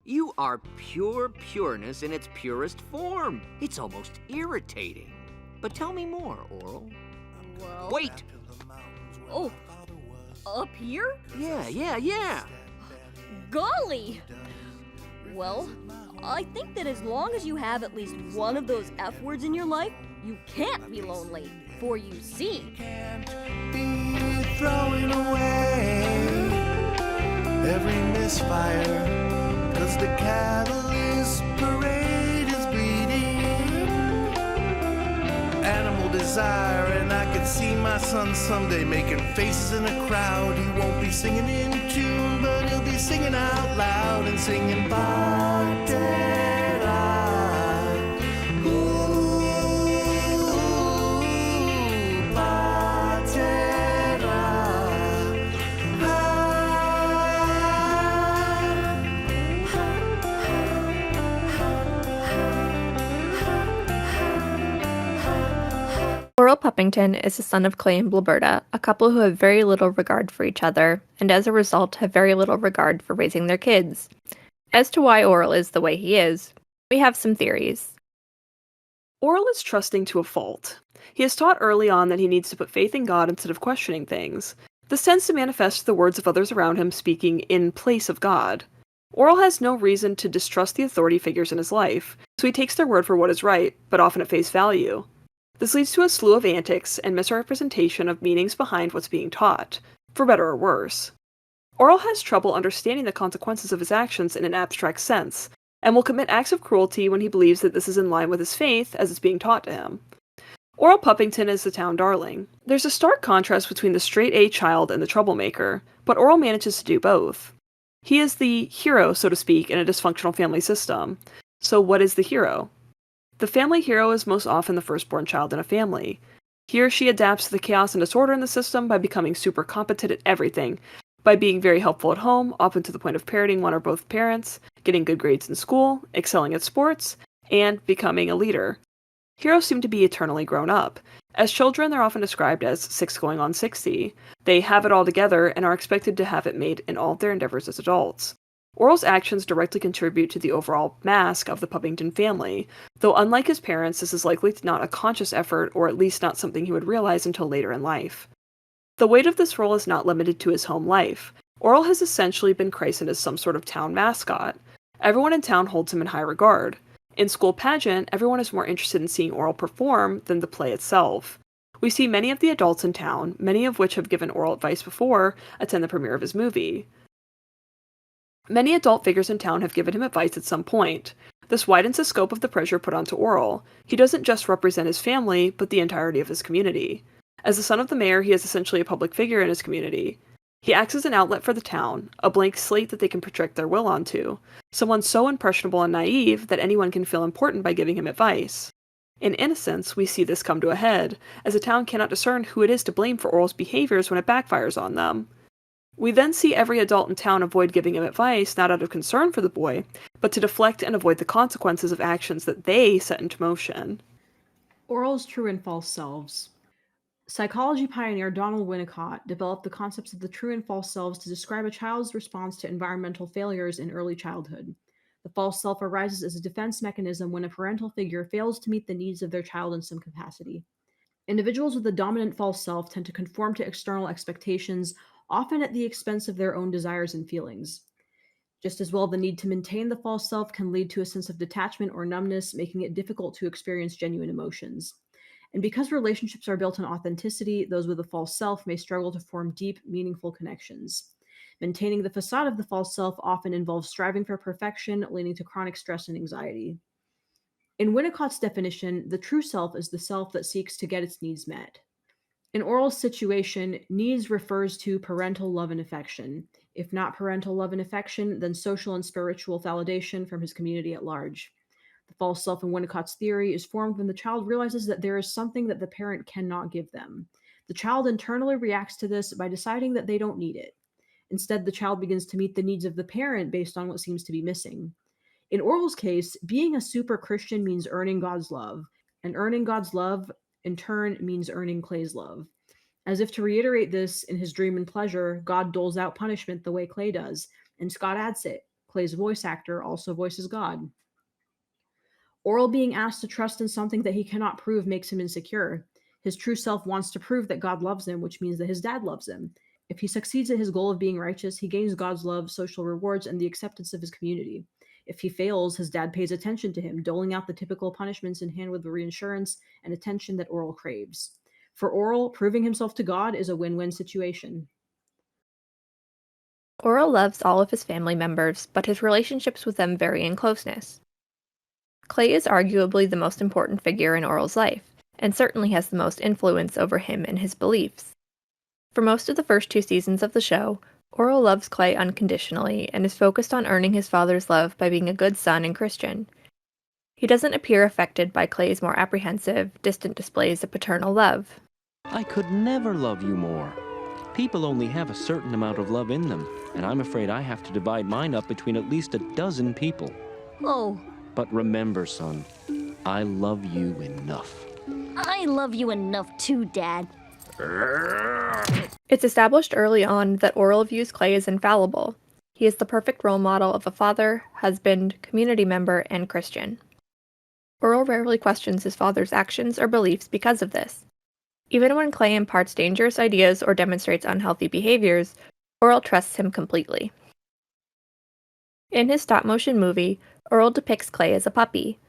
You are pure pureness in its purest form. It's almost irritating. But tell me more, Orel. Well... Wait! Oh, up here? Yeah. Golly! Well, I think that as long as you have at least one of those F words in your life, you can't be lonely. For you see... Be throwing away every misfire, 'cause the catalyst parade is bleeding animal desire, and I could see my son someday making faces in a crowd. He won't be singing in tune, but he'll be singing out loud and singing Patera. Orel Puppington is the son of Clay and Clayberta, a couple who have very little regard for each other, and as a result have very little regard for raising their kids. As to why Orel is the way he is, we have some theories. Orel is trusting to a fault. He is taught early on that he needs to put faith in God instead of questioning things. This tends to manifest the words of others around him speaking in place of God. Orel has no reason to distrust the authority figures in his life, so he takes their word for what is right, but often at face value. This leads to a slew of antics and misrepresentation of meanings behind what's being taught, for better or worse. Orel has trouble understanding the consequences of his actions in an abstract sense, and will commit acts of cruelty when he believes that this is in line with his faith as it's being taught to him. Orel Puppington is the town darling. There's a stark contrast between the straight-A child and the troublemaker, but Orel manages to do both. He is the hero, so to speak, in a dysfunctional family system. So what is the hero? The family hero is most often the firstborn child in a family. He or she adapts to the chaos and disorder in the system by becoming super competent at everything, by being very helpful at home, often to the point of parroting one or both parents, getting good grades in school, excelling at sports, and becoming a leader. Heroes seem to be eternally grown up. As children, they're often described as 6 going on 60. They have it all together and are expected to have it made in all of their endeavors as adults. Orel's actions directly contribute to the overall mask of the Puppington family, though unlike his parents, this is likely not a conscious effort, or at least not something he would realize until later in life. The weight of this role is not limited to his home life. Orel has essentially been christened as some sort of town mascot. Everyone in town holds him in high regard. In school pageant, everyone is more interested in seeing Orel perform than the play itself. We see many of the adults in town, many of which have given Orel advice before, attend the premiere of his movie. Many adult figures in town have given him advice at some point. This widens the scope of the pressure put onto Orel. He doesn't just represent his family, but the entirety of his community. As the son of the mayor, he is essentially a public figure in his community. He acts as an outlet for the town, a blank slate that they can project their will onto, someone so impressionable and naive that anyone can feel important by giving him advice. In Innocence, we see this come to a head, as the town cannot discern who it is to blame for Orel's behaviors when it backfires on them. We then see every adult in town avoid giving him advice not out of concern for the boy, but to deflect and avoid the consequences of actions that they set into motion. Orel's true and false selves. Psychology pioneer Donald Winnicott developed the concepts of the true and false selves to describe a child's response to environmental failures in early childhood. The false self arises as a defense mechanism when a parental figure fails to meet the needs of their child in some capacity. Individuals with a dominant false self tend to conform to external expectations, often at the expense of their own desires and feelings. Just as well, the need to maintain the false self can lead to a sense of detachment or numbness, making it difficult to experience genuine emotions. And because relationships are built on authenticity, those with a false self may struggle to form deep, meaningful connections. Maintaining the facade of the false self often involves striving for perfection, leading to chronic stress and anxiety. In Winnicott's definition, the true self is the self that seeks to get its needs met. In Orel's situation, needs refers to parental love and affection. If not parental love and affection, then social and spiritual validation from his community at large. The false self in Winnicott's theory is formed when the child realizes that there is something that the parent cannot give them. The child internally reacts to this by deciding that they don't need it. Instead, the child begins to meet the needs of the parent based on what seems to be missing. In Orel's case, being a super Christian means earning God's love, and earning God's love in turn means earning Clay's love. As if to reiterate this, in his Dream and Pleasure, God doles out punishment the way Clay does, and Scott adds it. Clay's voice actor also voices God. Orel being asked to trust in something that he cannot prove makes him insecure. His true self wants to prove that God loves him, which means that his dad loves him. If he succeeds at his goal of being righteous, he gains God's love, social rewards, and the acceptance of his community. If he fails, his dad pays attention to him, doling out the typical punishments in hand with the reassurance and attention that Orel craves. For Orel, proving himself to God is a win-win situation. Orel loves all of his family members, but his relationships with them vary in closeness. Clay is arguably the most important figure in Orel's life, and certainly has the most influence over him and his beliefs. For most of the first 2 seasons of the show, Orel loves Clay unconditionally and is focused on earning his father's love by being a good son and Christian. He doesn't appear affected by Clay's more apprehensive, distant displays of paternal love. I could never love you more. People only have a certain amount of love in them, and I'm afraid I have to divide mine up between at least a dozen people. Oh, But remember, son, I love you enough. I love you enough too, Dad. It's established early on that Orel views Clay as infallible. He is the perfect role model of a father, husband, community member, and Christian. Orel rarely questions his father's actions or beliefs because of this. Even when Clay imparts dangerous ideas or demonstrates unhealthy behaviors, Orel trusts him completely. In his stop-motion movie, Orel depicts Clay as a puppy.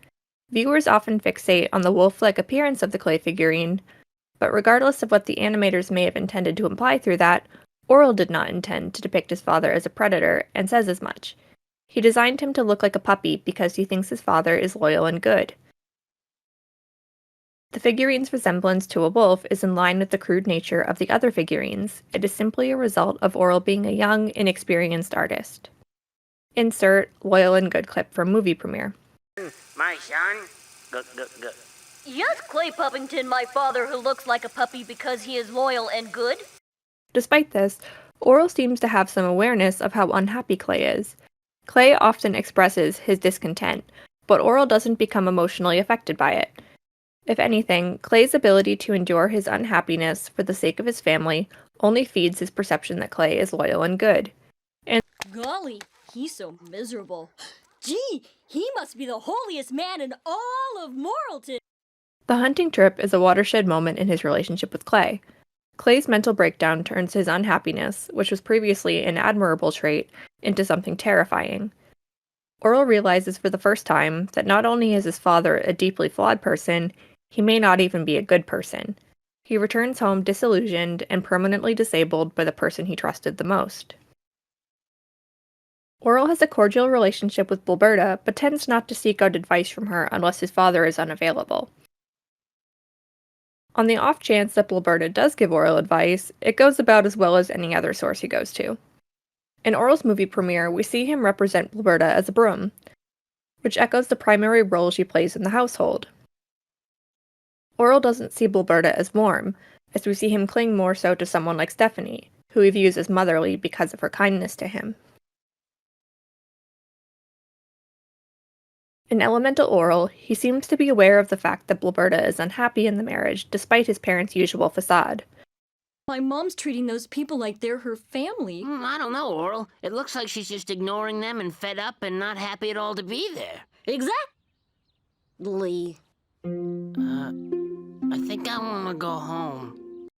Viewers often fixate on the wolf-like appearance of the Clay figurine, but regardless of what the animators may have intended to imply through that, Orel did not intend to depict his father as a predator, and says as much. He designed him to look like a puppy because he thinks his father is loyal and good. The figurine's resemblance to a wolf is in line with the crude nature of the other figurines. It is simply a result of Orel being a young, inexperienced artist. Insert loyal and good clip from movie premiere. My son? Good. Yes, Clay Puppington, my father who looks like a puppy because he is loyal and good. Despite this, Orel seems to have some awareness of how unhappy Clay is. Clay often expresses his discontent, but Orel doesn't become emotionally affected by it. If anything, Clay's ability to endure his unhappiness for the sake of his family only feeds his perception that Clay is loyal and good. Golly, he's so miserable. Gee, he must be the holiest man in all of Moralton. The hunting trip is a watershed moment in his relationship with Clay. Clay's mental breakdown turns his unhappiness, which was previously an admirable trait, into something terrifying. Orel realizes for the first time that not only is his father a deeply flawed person, he may not even be a good person. He returns home disillusioned and permanently disabled by the person he trusted the most. Orel has a cordial relationship with Glayberta, but tends not to seek out advice from her unless his father is unavailable. On the off chance that Glayberta does give Orel advice, it goes about as well as any other source he goes to. In Orel's movie premiere, we see him represent Glayberta as a broom, which echoes the primary role she plays in the household. Orel doesn't see Glayberta as warm, as we see him cling more so to someone like Stephanie, who he views as motherly because of her kindness to him. In Elemental Orel, he seems to be aware of the fact that Glayberta is unhappy in the marriage despite his parents' usual facade. My mom's treating those people like they're her family. I don't know, Orel. It looks like she's just ignoring them and fed up and not happy at all to be there. Exactly. I think I want to go home.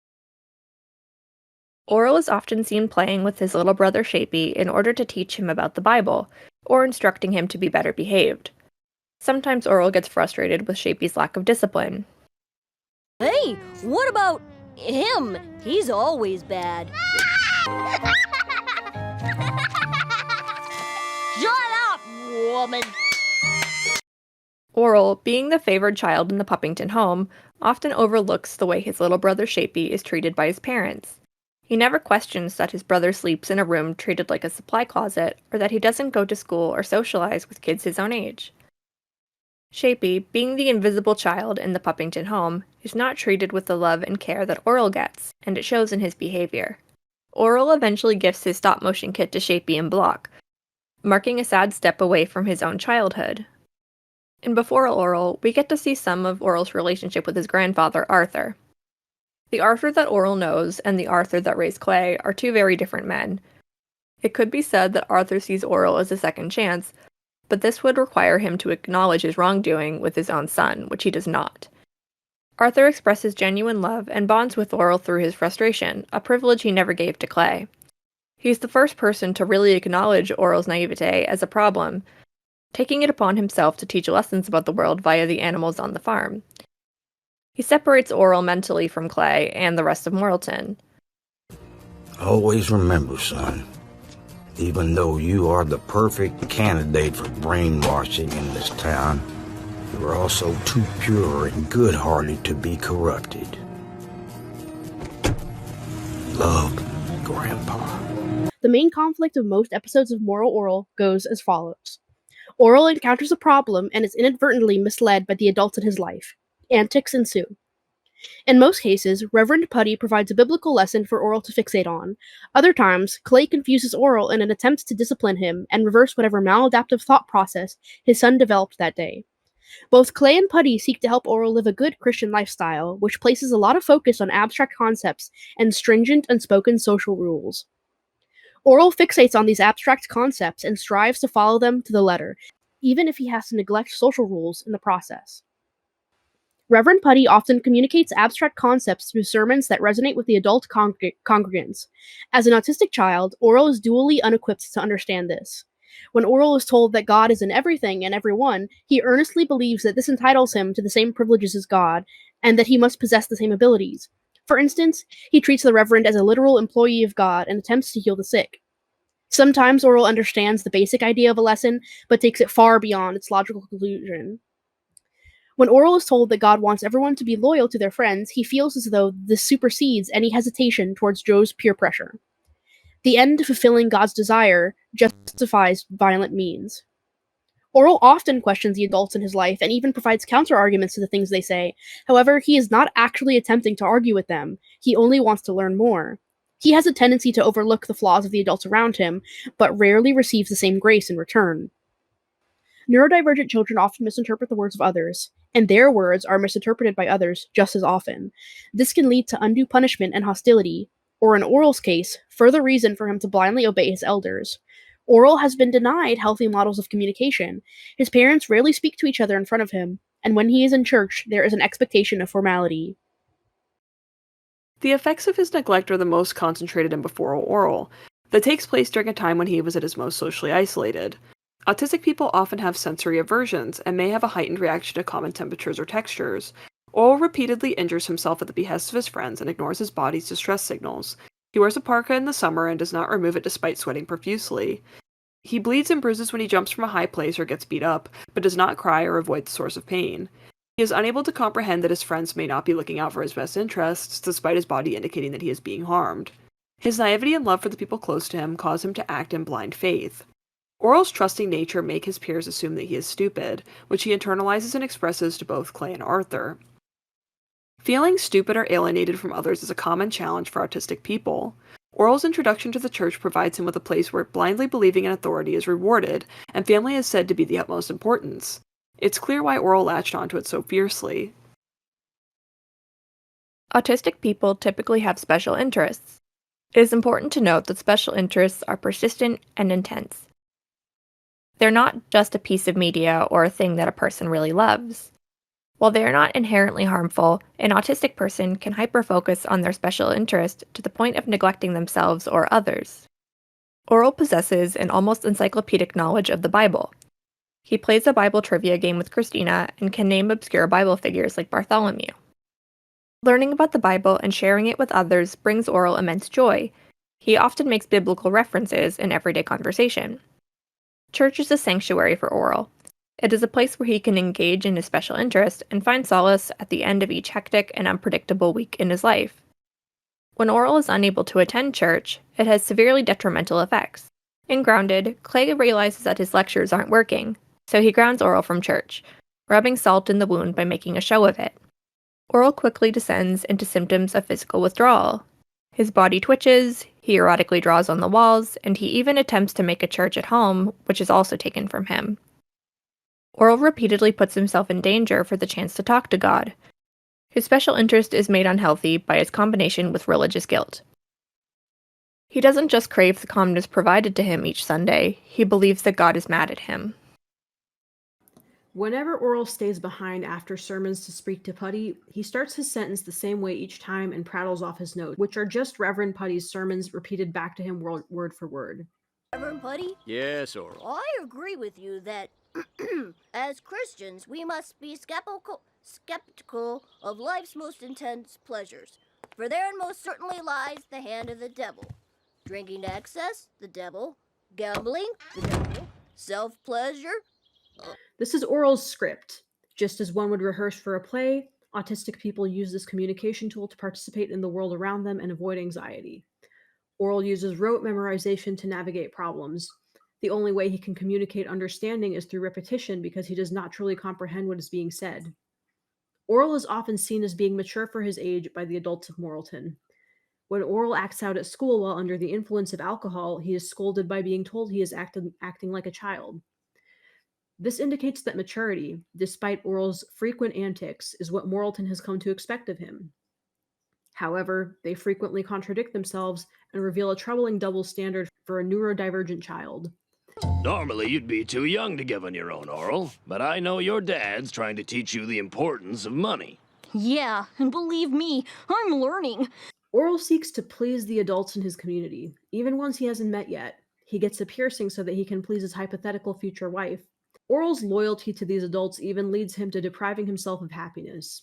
Orel is often seen playing with his little brother Shapey in order to teach him about the Bible, or instructing him to be better behaved. Sometimes Orel gets frustrated with Shapey's lack of discipline. Hey, what about him? He's always bad. Shut up, woman! Orel, being the favored child in the Puppington home, often overlooks the way his little brother Shapey is treated by his parents. He never questions that his brother sleeps in a room treated like a supply closet, or that he doesn't go to school or socialize with kids his own age. Shapey, being the invisible child in the Puppington home, is not treated with the love and care that Orel gets, and it shows in his behavior. Orel eventually gifts his stop-motion kit to Shapey in Block, marking a sad step away from his own childhood. In Beforel Orel, we get to see some of Orel's relationship with his grandfather, Arthur. The Arthur that Orel knows and the Arthur that raised Clay are two very different men. It could be said that Arthur sees Orel as a second chance, but this would require him to acknowledge his wrongdoing with his own son, which he does not. Arthur expresses genuine love and bonds with Orel through his frustration, a privilege he never gave to Clay. He's the first person to really acknowledge Orel's naivete as a problem, taking it upon himself to teach lessons about the world via the animals on the farm. He separates Orel mentally from Clay and the rest of Morrilton. Always remember, son, even though you are the perfect candidate for brainwashing in this town, you are also too pure and good-hearted to be corrupted. Love, Grandpa. The main conflict of most episodes of Moral Orel goes as follows. Orel encounters a problem and is inadvertently misled by the adults in his life. Antics ensue. In most cases, Reverend Putty provides a biblical lesson for Orel to fixate on. Other times, Clay confuses Orel in an attempt to discipline him and reverse whatever maladaptive thought process his son developed that day. Both Clay and Putty seek to help Orel live a good Christian lifestyle, which places a lot of focus on abstract concepts and stringent, unspoken social rules. Orel fixates on these abstract concepts and strives to follow them to the letter, even if he has to neglect social rules in the process. Reverend Putty often communicates abstract concepts through sermons that resonate with the adult congregants. As an autistic child, Orel is dually unequipped to understand this. When Orel is told that God is in everything and everyone, he earnestly believes that this entitles him to the same privileges as God, and that he must possess the same abilities. For instance, he treats the Reverend as a literal employee of God and attempts to heal the sick. Sometimes Orel understands the basic idea of a lesson, but takes it far beyond its logical conclusion. When Orel is told that God wants everyone to be loyal to their friends, he feels as though this supersedes any hesitation towards Joe's peer pressure. The end fulfilling God's desire justifies violent means. Orel often questions the adults in his life and even provides counter-arguments to the things they say. However, he is not actually attempting to argue with them. He only wants to learn more. He has a tendency to overlook the flaws of the adults around him, but rarely receives the same grace in return. Neurodivergent children often misinterpret the words of others, and their words are misinterpreted by others just as often. This can lead to undue punishment and hostility, or in Orel's case, further reason for him to blindly obey his elders. Orel has been denied healthy models of communication. His parents rarely speak to each other in front of him, and when he is in church, there is an expectation of formality. The effects of his neglect are the most concentrated in Beforel Orel, that takes place during a time when he was at his most socially isolated. Autistic people often have sensory aversions and may have a heightened reaction to common temperatures or textures. Orel repeatedly injures himself at the behest of his friends and ignores his body's distress signals. He wears a parka in the summer and does not remove it despite sweating profusely. He bleeds and bruises when he jumps from a high place or gets beat up, but does not cry or avoid the source of pain. He is unable to comprehend that his friends may not be looking out for his best interests, despite his body indicating that he is being harmed. His naivety and love for the people close to him cause him to act in blind faith. Orel's trusting nature make his peers assume that he is stupid, which he internalizes and expresses to both Clay and Arthur. Feeling stupid or alienated from others is a common challenge for autistic people. Orel's introduction to the church provides him with a place where blindly believing in authority is rewarded, and family is said to be the utmost importance. It's clear why Orel latched onto it so fiercely. Autistic people typically have special interests. It is important to note that special interests are persistent and intense. They're not just a piece of media or a thing that a person really loves. While they are not inherently harmful, an autistic person can hyperfocus on their special interest to the point of neglecting themselves or others. Orel possesses an almost encyclopedic knowledge of the Bible. He plays a Bible trivia game with Christina and can name obscure Bible figures like Bartholomew. Learning about the Bible and sharing it with others brings Orel immense joy. He often makes biblical references in everyday conversation. Church is a sanctuary for Orel. It is a place where he can engage in his special interest and find solace at the end of each hectic and unpredictable week in his life. When Orel is unable to attend church, it has severely detrimental effects. In Grounded, Clay realizes that his lectures aren't working, so he grounds Orel from church, rubbing salt in the wound by making a show of it. Orel quickly descends into symptoms of physical withdrawal. His body twitches, he erotically draws on the walls, and he even attempts to make a church at home, which is also taken from him. Orel repeatedly puts himself in danger for the chance to talk to God. His special interest is made unhealthy by its combination with religious guilt. He doesn't just crave the calmness provided to him each Sunday, he believes that God is mad at him. Whenever Orel stays behind after sermons to speak to Putty, he starts his sentence the same way each time and prattles off his notes, which are just Reverend Putty's sermons repeated back to him word for word. Reverend Putty? Yes, Orel. I agree with you that, as Christians, we must be skeptical of life's most intense pleasures, for therein most certainly lies the hand of the devil. Drinking to excess, the devil. Gambling, the devil. Self-pleasure. This is Orel's script. Just as one would rehearse for a play, autistic people use this communication tool to participate in the world around them and avoid anxiety. Orel uses rote memorization to navigate problems. The only way he can communicate understanding is through repetition because he does not truly comprehend what is being said. Orel is often seen as being mature for his age by the adults of Moralton. When Orel acts out at school while under the influence of alcohol, he is scolded by being told he is acting like a child. This indicates that maturity, despite Orel's frequent antics, is what Moralton has come to expect of him. However, they frequently contradict themselves and reveal a troubling double standard for a neurodivergent child. Normally, you'd be too young to give on your own, Orel, but I know your dad's trying to teach you the importance of money. Yeah, and believe me, I'm learning. Orel seeks to please the adults in his community, even ones he hasn't met yet. He gets a piercing so that he can please his hypothetical future wife. Orel's loyalty to these adults even leads him to depriving himself of happiness.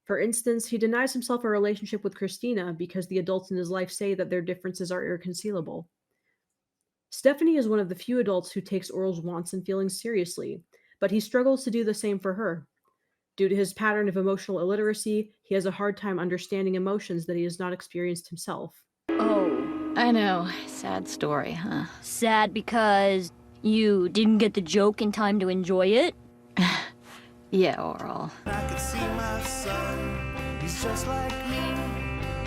For instance, he denies himself a relationship with Christina because the adults in his life say that their differences are irreconcilable. Stephanie is one of the few adults who takes Orel's wants and feelings seriously, but he struggles to do the same for her. Due to his pattern of emotional illiteracy, he has a hard time understanding emotions that he has not experienced himself. Oh, I know. Sad story, huh? Sad because you didn't get the joke in time to enjoy it? Yeah, Orel. I could see my son, he's just like me.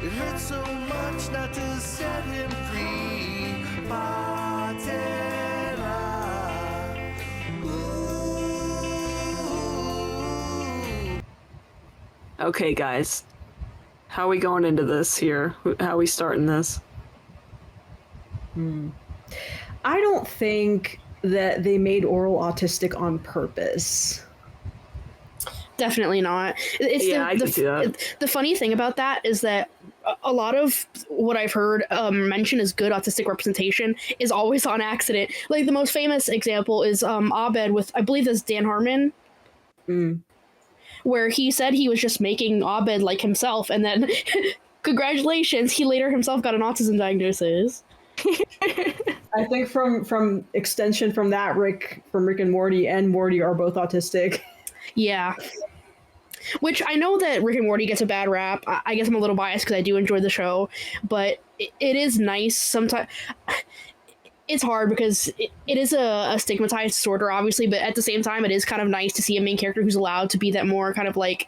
It hurts so much not to set him free. Patera. Ooh. Okay, guys. How are we going into this here? How are we starting this? I don't think that they made Orel autistic on purpose. Definitely not. It's I can see that. The funny thing about that is that a lot of what I've heard mentioned as good autistic representation is always on accident. Like the most famous example is Abed with, I believe that's Dan Harmon, where he said he was just making Abed like himself, and then congratulations, he later himself got an autism diagnosis. I think from extension from that, Rick and Morty are both autistic. Yeah. Which I know that Rick and Morty gets a bad rap. I guess I'm a little biased because I do enjoy the show, but it is nice sometimes. It's hard because it is a stigmatized disorder, obviously, but at the same time, it is kind of nice to see a main character who's allowed to be that more kind of like,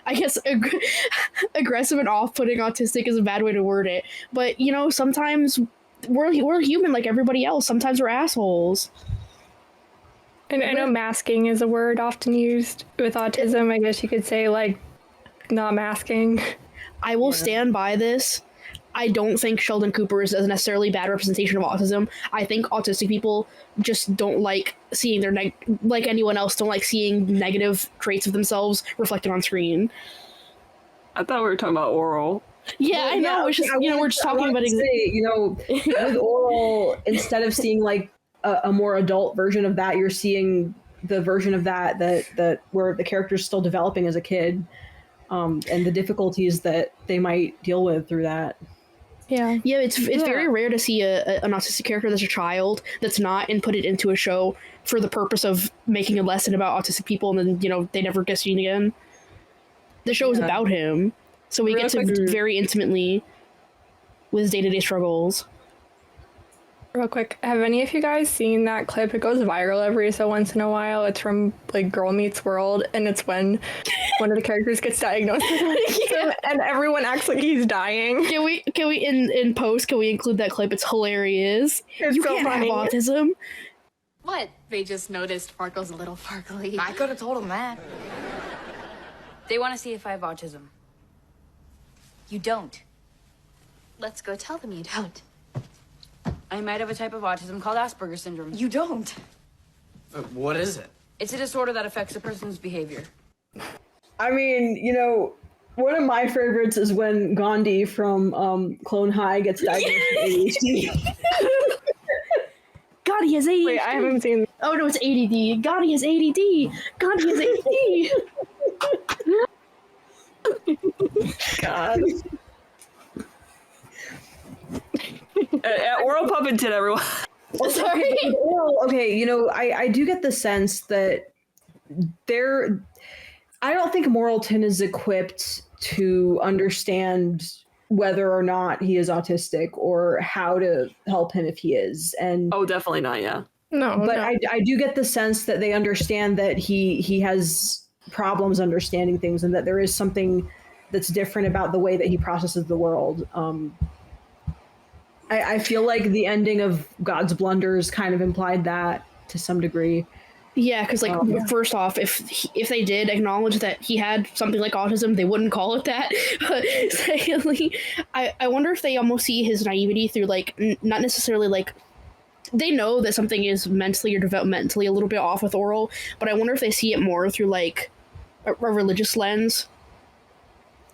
I guess, aggressive and off-putting. Autistic is a bad way to word it. But, you know, sometimes we're human like everybody else. Sometimes we're assholes. And I know masking is a word often used with autism. I guess you could say, like, not masking. I will stand by this. I don't think Sheldon Cooper is a necessarily bad representation of autism. I think autistic people just don't like seeing their like anyone else, don't like seeing negative traits of themselves reflected on screen. I thought we were talking about Orel. Yeah, I know. It's just, we're just talking about it. With Orel, instead of seeing like a more adult version of that, you're seeing the version of that where the character's still developing as a kid, and the difficulties that they might deal with through that. Yeah, it's very rare to see an autistic character that's a child that's not inputted into a show for the purpose of making a lesson about autistic people, and then they never get seen again. The show is about him, so we get to very intimately with his day-to-day struggles. Real quick, have any of you guys seen that clip? It goes viral every so once in a while. It's from like Girl Meets World, and it's when one of the characters gets diagnosed with autism, and everyone acts like he's dying. Can we in post? Can we include that clip? It's hilarious. It's you so can't funny. have autism. What? They just noticed Sparkle's a little farkly. I could have told them that. They want to see if I have autism. You don't. Let's go tell them you don't. I might have a type of autism called Asperger's syndrome. You don't. What is it? It's a disorder that affects a person's behavior. I mean, you know, one of my favorites is when Gandhi from Clone High gets diagnosed with ADHD. God, he has ADD. Wait, I haven't seen. Oh no, it's ADD. God, he has ADD. God, he has ADD. God. Orel puppington, everyone. Sorry. Okay, you know, I do get the sense that I don't think Moralton is equipped to understand whether or not he is autistic or how to help him if he is. And definitely not. Yeah. No, but no. I do get the sense that they understand that he has problems understanding things and that there is something that's different about the way that he processes the world. I feel like the ending of God's Blunders kind of implied that to some degree. Yeah, because first off, if they did acknowledge that he had something like autism, they wouldn't call it that. But secondly, I wonder if they almost see his naivety through not necessarily they know that something is mentally or developmentally a little bit off with Orel, but I wonder if they see it more through a religious lens.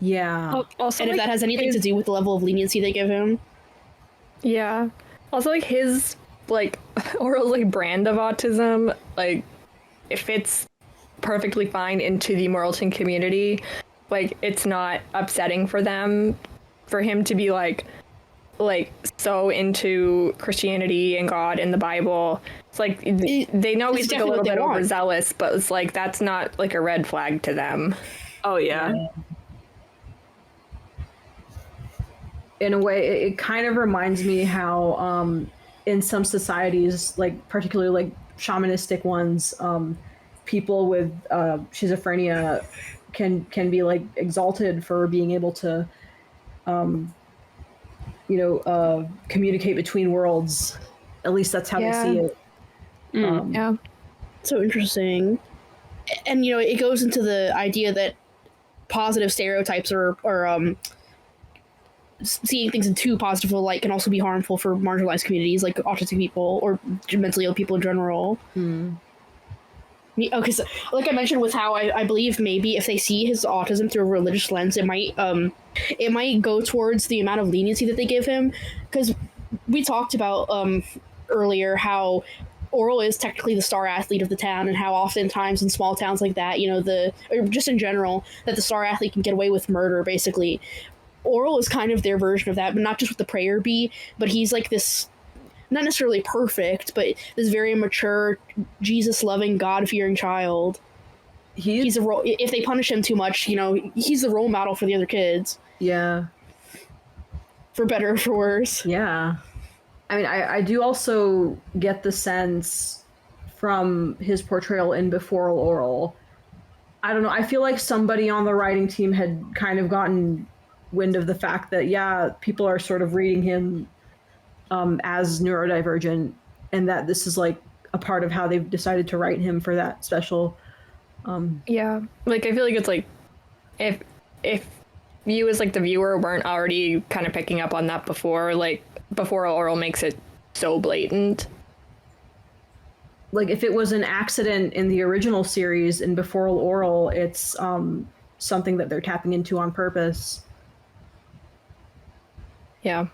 Yeah. Also, and if that has anything to do with the level of leniency they give him. Yeah. Also, his Orel's brand of autism, it fits perfectly fine into the Moralton community. It's not upsetting for them, for him to be so into Christianity and God and the Bible. It's they know he's a little bit overzealous, but it's that's not a red flag to them. Oh yeah. In a way, it kind of reminds me how in some societies, particularly shamanistic ones, people with schizophrenia can be exalted for being able to communicate between worlds. At least that's how they see it. Yeah. So interesting. And it goes into the idea that positive stereotypes are seeing things in too positive a light can also be harmful for marginalized communities like autistic people or mentally ill people in general. Okay, so like I mentioned with how I believe maybe if they see his autism through a religious lens, it might go towards the amount of leniency that they give him, because we talked about earlier how Orel is technically the star athlete of the town, and how oftentimes in small towns like that, or just in general, that the star athlete can get away with murder, basically. Orel is kind of their version of that, but not just with the prayer bee, but he's this, not necessarily perfect, but this very mature, Jesus-loving, God-fearing child. He's a role. If they punish him too much, he's the role model for the other kids. Yeah. For better or for worse. Yeah. I mean, I do also get the sense from his portrayal in Beforel Orel. I don't know. I feel like somebody on the writing team had kind of gotten wind of the fact that, people are sort of reading him as neurodivergent, and that this is a part of how they've decided to write him for that special. Yeah. I feel like it's if you as the viewer weren't already kind of picking up on that before, Beforel Orel makes it so blatant. If it was an accident in the original series, in Beforel Orel, it's something that they're tapping into on purpose. Yeah.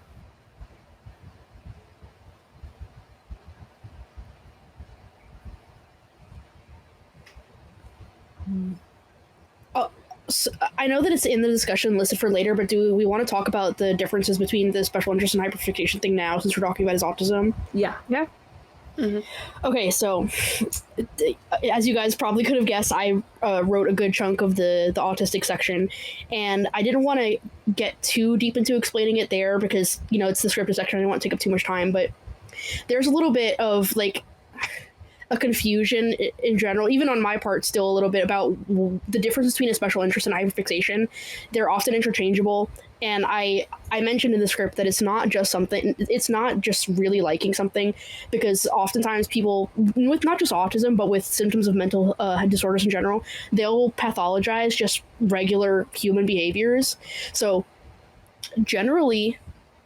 So I know that it's in the discussion listed for later, but do we want to talk about the differences between the special interest and hyperfixation thing now, since we're talking about his autism? Yeah. Yeah. Mm-hmm. Okay, so as you guys probably could have guessed, I wrote a good chunk of the autistic section, and I didn't want to get too deep into explaining it there because, it's the scripted section. I didn't want to take up too much time, but there's a little bit of a confusion in general, even on my part, still a little bit about the difference between a special interest and hyperfixation. They're often interchangeable, and I mentioned in the script that it's not just really liking something, because oftentimes people with not just autism but with symptoms of mental disorders in general, they'll pathologize just regular human behaviors. So generally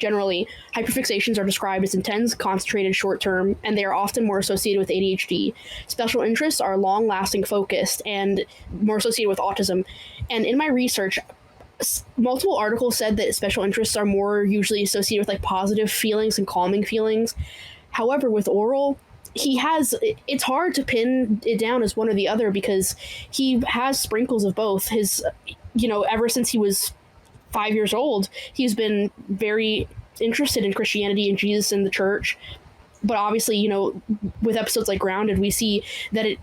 generally, hyperfixations are described as intense, concentrated, short-term, and they are often more associated with ADHD. Special interests are long-lasting, focused, and more associated with autism. And in my research, multiple articles said that special interests are more usually associated with like positive feelings and calming feelings. However, with Orel, it's hard to pin it down as one or the other because he has sprinkles of both. His, ever since he was 5 years old, he's been very interested in Christianity and Jesus and the church. But obviously, with episodes like Grounded, we see that it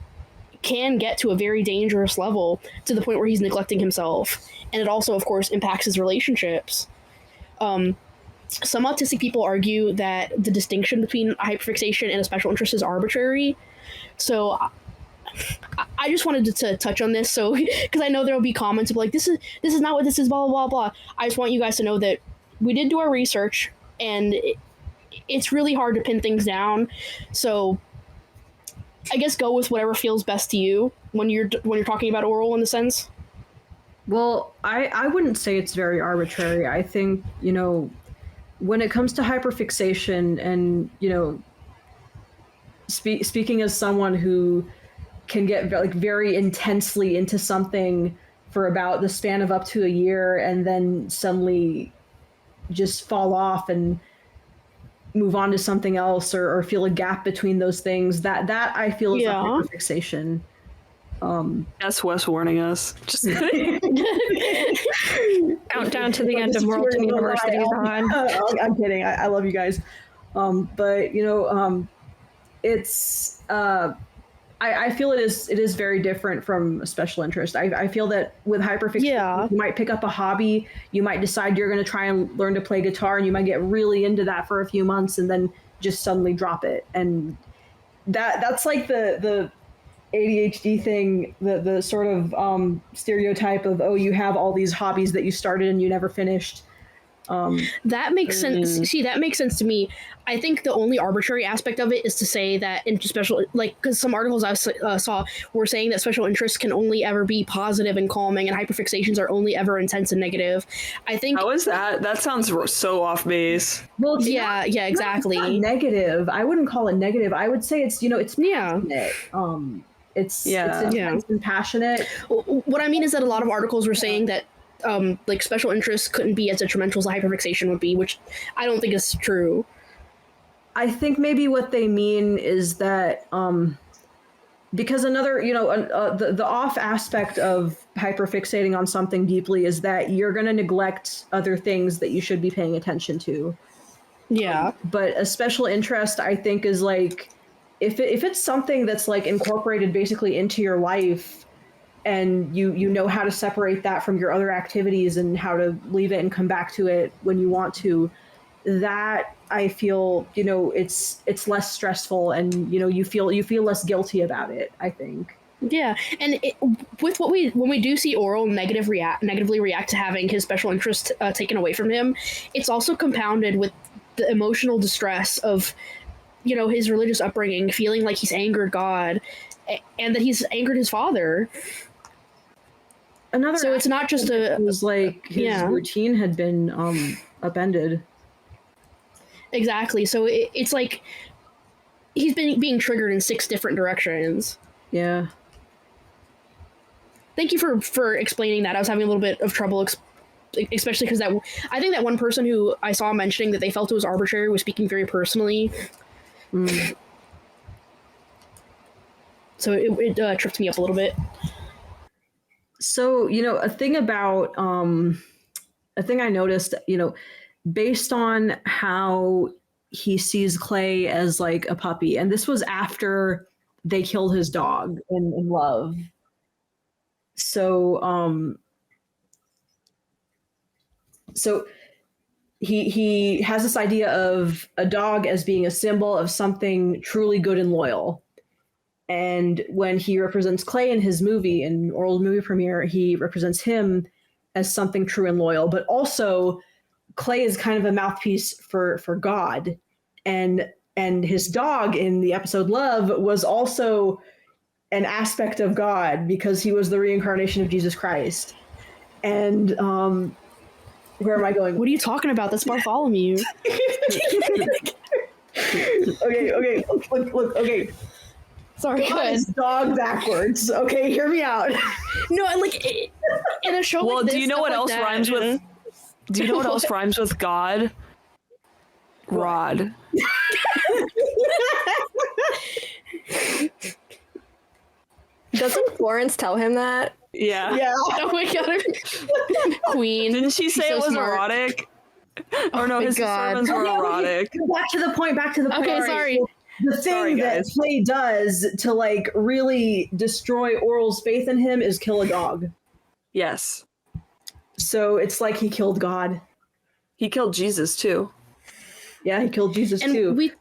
can get to a very dangerous level to the point where he's neglecting himself. And it also, of course, impacts his relationships. Some autistic people argue that the distinction between hyperfixation and a special interest is arbitrary. So I just wanted to touch on this, so because I know there will be comments of like, this is not what this is, blah, blah, blah, blah. I just want you guys to know that we did do our research, and it's really hard to pin things down. So I guess go with whatever feels best to you when you're talking about Orel in the sense. Well, I wouldn't say it's very arbitrary. I think, when it comes to hyperfixation and, speaking as someone who can get like very intensely into something for about the span of up to a year and then suddenly just fall off and move on to something else or feel a gap between those things, that I feel is a hyperfixation. That's Wes warning us. Just countdown to the end of World University is on. I'm kidding. I love you guys. But it's I feel it is very different from a special interest. I feel that with hyperfixation, you might pick up a hobby, you might decide you're going to try and learn to play guitar, and you might get really into that for a few months and then just suddenly drop it. And that's like the ADHD thing, the sort of stereotype of, oh, you have all these hobbies that you started and you never finished. That makes sense. See, that makes sense to me. I think the only arbitrary aspect of it is to say that in special, like, because some articles I saw were saying that special interests can only ever be positive and calming, and hyperfixations are only ever intense and negative. I think. How is that? That sounds so off base. Well, exactly. It's not negative. I wouldn't call it negative. I would say it's it's passionate. It's intense and passionate. What I mean is that a lot of articles were saying that like special interests couldn't be as detrimental as a hyperfixation would be, which I don't think is true. I think maybe what they mean is that because another, the off aspect of hyperfixating on something deeply is that you're going to neglect other things that you should be paying attention to. Yeah. But a special interest, I think, is like, if it's something that's like incorporated basically into your life, and you know how to separate that from your other activities and how to leave it and come back to it when you want to, that I feel, it's less stressful, and you feel less guilty about it, I think. Yeah, and with when we do see Orel negatively react to having his special interest taken away from him, it's also compounded with the emotional distress of his religious upbringing, feeling like he's angered God, and that he's angered his father. So it's not just it was like his routine had been upended. Exactly. So it's like he's been being triggered in 6 different directions. Yeah. Thank you for explaining that. I was having a little bit of trouble, especially because I think that one person who I saw mentioning that they felt it was arbitrary was speaking very personally. So it tripped me up a little bit. So, a thing I noticed, based on how he sees Clay as like a puppy, and this was after they killed his dog in Love. So, he has this idea of a dog as being a symbol of something truly good and loyal. And when he represents Clay in his movie, in Orel's movie premiere, he represents him as something true and loyal. But also, Clay is kind of a mouthpiece for God. And his dog in the episode Love was also an aspect of God because he was the reincarnation of Jesus Christ. And Where am I going? What are you talking about? That's Bartholomew. Okay, look, okay. Sorry, God is dog backwards. Okay, hear me out. No, like in a show. Well, like this, do you know stuff what like else that, rhymes with? Do you know what else rhymes with God? Rod. Doesn't Florence tell him that? Yeah. Yeah. Oh my god. Queen. Didn't she say She's it so was smart. erotic? Or no, my his God. sermons were erotic. Back to the point. Okay, sorry. The thing that Clay does to like really destroy Orel's faith in him is kill a dog. Yes. So it's like he killed God. He killed Jesus too. Yeah, he killed Jesus And too.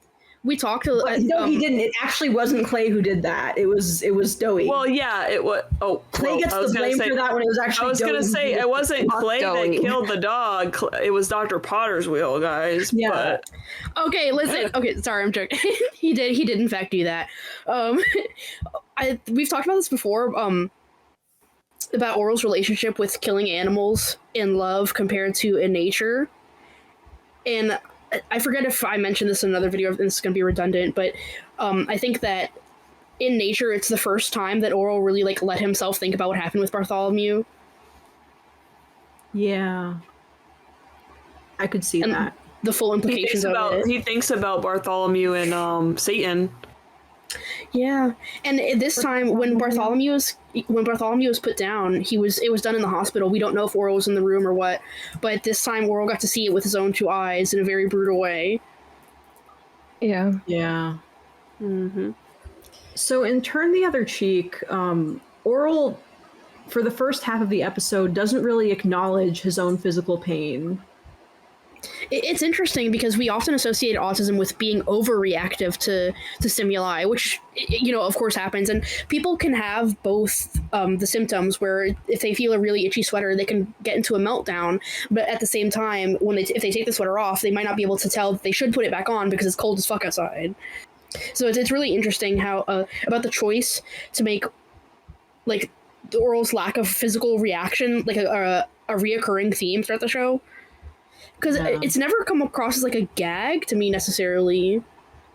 we talked. But no, he didn't. It actually wasn't Clay who did that. It was Doey. Well, yeah, it was. Oh, Clay gets the blame for that when it was actually. I was Doey gonna say it wasn't Clay Doey. that killed the dog. It was Dr. Potter's wheel, guys. Yeah. But Okay, listen. Okay, sorry, I'm joking. He did in fact do that. We've talked about this before. About Orel's relationship with killing animals in love compared to in nature, and I forget if I mentioned this in another video. This is going to be redundant, but I think that in nature, it's the first time that Orel really like let himself think about what happened with Bartholomew. Yeah, I could see And that. The full implications of it. He thinks about Bartholomew and Satan. Yeah, and this time when Bartholomew was put down, it was done in the hospital. We don't know if Orel was in the room or what, but this time Orel got to see it with his own two eyes in a very brutal way. Yeah. Yeah. Mm-hmm. So in Turn the Other Cheek, Orel, for the first half of the episode, doesn't really acknowledge his own physical pain. It's interesting because we often associate autism with being overreactive to stimuli, which, you know, of course happens. And people can have both the symptoms where if they feel a really itchy sweater, they can get into a meltdown. But at the same time, if they take the sweater off, they might not be able to tell that they should put it back on because it's cold as fuck outside. So it's really interesting how about the choice to make like Orel's lack of physical reaction like a reoccurring theme throughout the show. Because it's never come across as like a gag to me necessarily.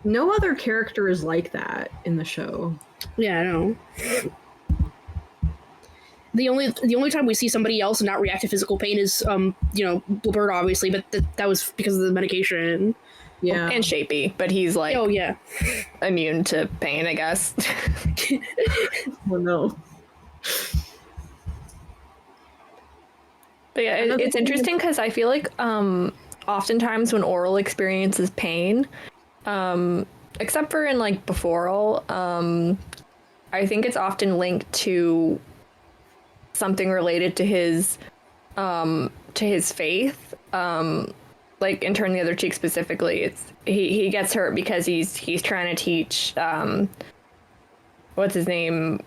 No other character is like that in the show. Yeah, I know. The only time we see somebody else not react to physical pain is Blubert obviously, but that was because of the medication. Yeah, and Shapey, but he's like immune to pain, I guess. Oh no. But yeah, it's interesting because I feel like oftentimes when Orel experiences pain, except for in like Beforel, I think it's often linked to something related to his faith. Like in Turn the Other Cheek specifically, it's he gets hurt because he's trying to teach what's his name,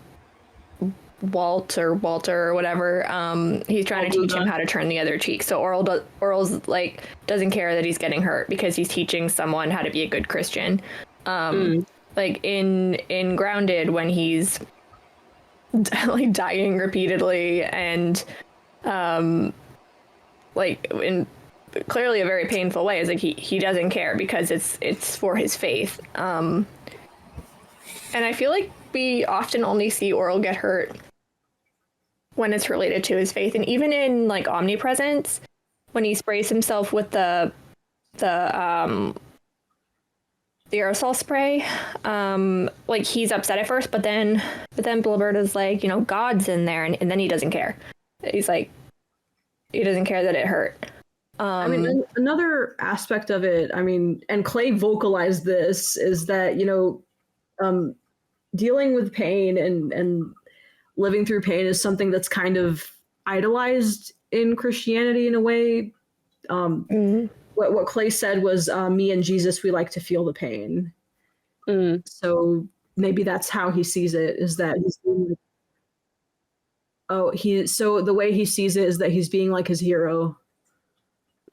Walter or whatever. He's trying to teach him how to turn the other cheek. So Orel's like doesn't care that he's getting hurt because he's teaching someone how to be a good Christian. Like in Grounded, when he's like dying repeatedly and like in clearly a very painful way, is like he doesn't care because it's for his faith. And I feel like we often only see Orel get hurt when it's related to his faith. And even in like Omnipresence, when he sprays himself with the aerosol spray, like he's upset at first, but then Blubberta's like, you know, God's in there, and then he doesn't care. He's like, he doesn't care that it hurt. I mean, another aspect of it, I mean, and Clay vocalized this, is that, you know, dealing with pain and living through pain is something that's kind of idolized in Christianity in a way. What Clay said was, me and Jesus, we like to feel the pain. So maybe that's how he sees it, is that so the way he sees it is that he's being like his hero.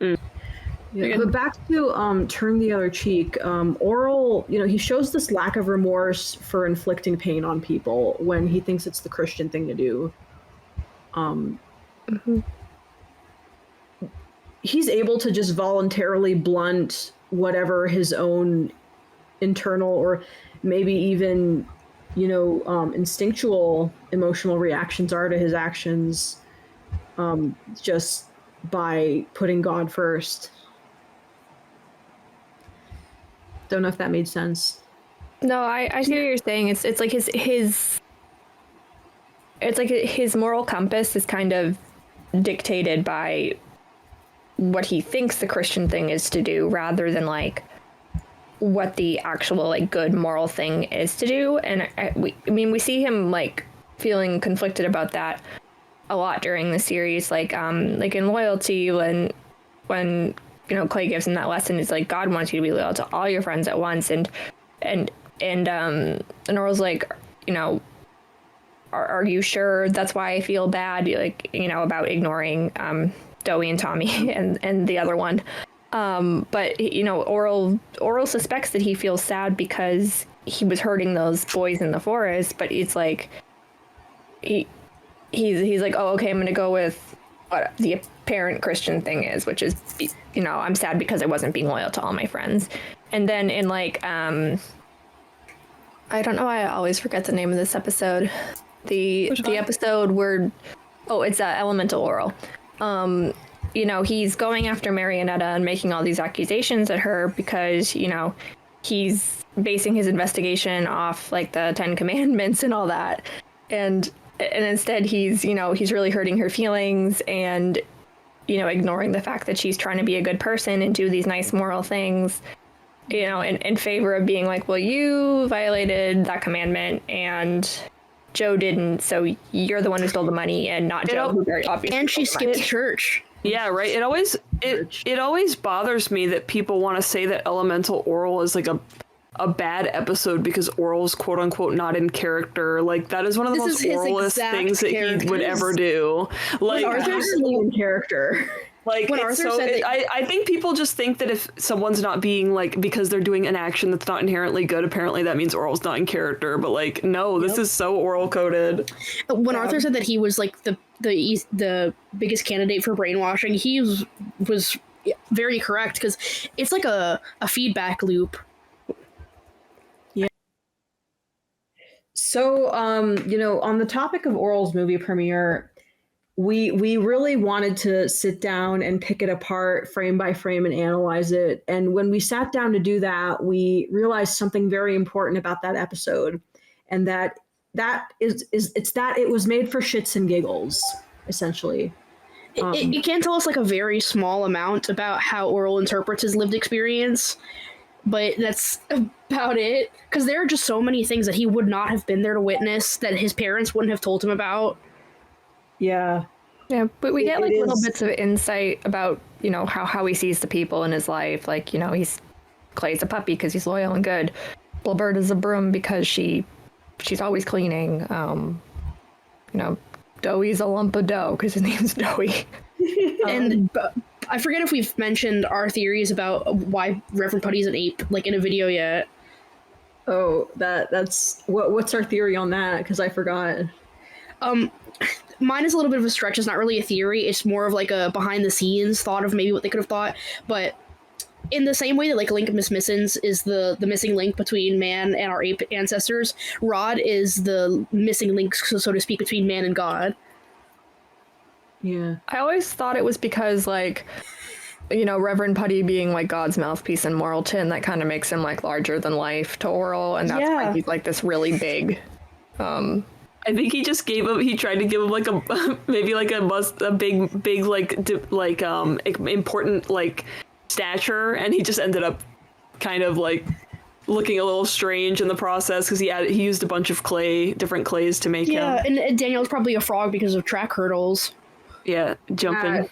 Yeah, but back to Turn the Other Cheek, Orel, you know, he shows this lack of remorse for inflicting pain on people when he thinks it's the Christian thing to do. he's able to just voluntarily blunt whatever his own internal or maybe even, you know, instinctual emotional reactions are to his actions, just by putting God first. Don't know if that made sense. No, I see what you're saying. It's like his it's like his moral compass is kind of dictated by what he thinks the Christian thing is to do, rather than like what the actual like good moral thing is to do. And we see him like feeling conflicted about that a lot during the series, like in Loyalty, when you know Clay gives him that lesson. It's like God wants you to be loyal to all your friends at once, and Orel's like, you know, are you sure that's why I feel bad, like, you know, about ignoring Dowie and Tommy and the other one. But, you know, Orel suspects that he feels sad because he was hurting those boys in the forest, but it's like he's like, oh, okay, I'm going to go with what the apparent Christian thing is, which is, you know, I'm sad because I wasn't being loyal to all my friends. And then in like, I don't know why I always forget the name of this episode. The episode where, it's Elemental Orel. You know, he's going after Marionetta and making all these accusations at her because, you know, he's basing his investigation off like the 10 Commandments and all that. And instead he's, you know, he's really hurting her feelings and, you know, ignoring the fact that she's trying to be a good person and do these nice moral things, you know, in favor of being like, well, you violated that commandment and Joe didn't, so you're the one who stole the money and not Joe, who very obviously. And she skipped church. Yeah, right. It always bothers me that people want to say that Elemental Orel is like a bad episode because Orel's quote unquote not in character. Like that is one of the most Orelist things that he would ever do. Like Arthur's in character. Like when it's Arthur so said I think people just think that if someone's not being like, because they're doing an action that's not inherently good, apparently that means Orel's not in character. But like, no, this is so Orel coded. When Arthur said that he was like the biggest candidate for brainwashing, he was very correct, because it's like a feedback loop. Yeah. So, you know, on the topic of Orel's movie premiere, we really wanted to sit down and pick it apart frame by frame and analyze it. And when we sat down to do that, we realized something very important about that episode, and that it's that it was made for shits and giggles, essentially. It can tell us like a very small amount about how Orel interprets his lived experience, but that's about it. Because there are just so many things that he would not have been there to witness, that his parents wouldn't have told him about. Yeah. Yeah, but we get like little bits of insight about, you know, how he sees the people in his life. Like, you know, Clay's a puppy because he's loyal and good. Blaberta's a broom because she's always cleaning. You know, Dowie's a lump of dough because his name's Dowie. And I forget if we've mentioned our theories about why Reverend Putty's an ape, like in a video yet. Oh, that's what's our theory on that? Because I forgot. Mine is a little bit of a stretch. It's not really a theory. It's more of like a behind the scenes thought of maybe what they could have thought. But in the same way that like Link Miss Missins is the missing link between man and our ape ancestors, Rod is the missing link, so to speak, between man and God. Yeah. I always thought it was because, like, you know, Reverend Putty being like God's mouthpiece and moral tin, that kind of makes him like larger than life to Orel, and that's why he's like this really big. I think he just he tried to give him like a maybe like a big like important like stature, and he just ended up kind of like looking a little strange in the process because he used a bunch of different clays to make him. Yeah, and Daniel's probably a frog because of track hurdles. Yeah, jumping.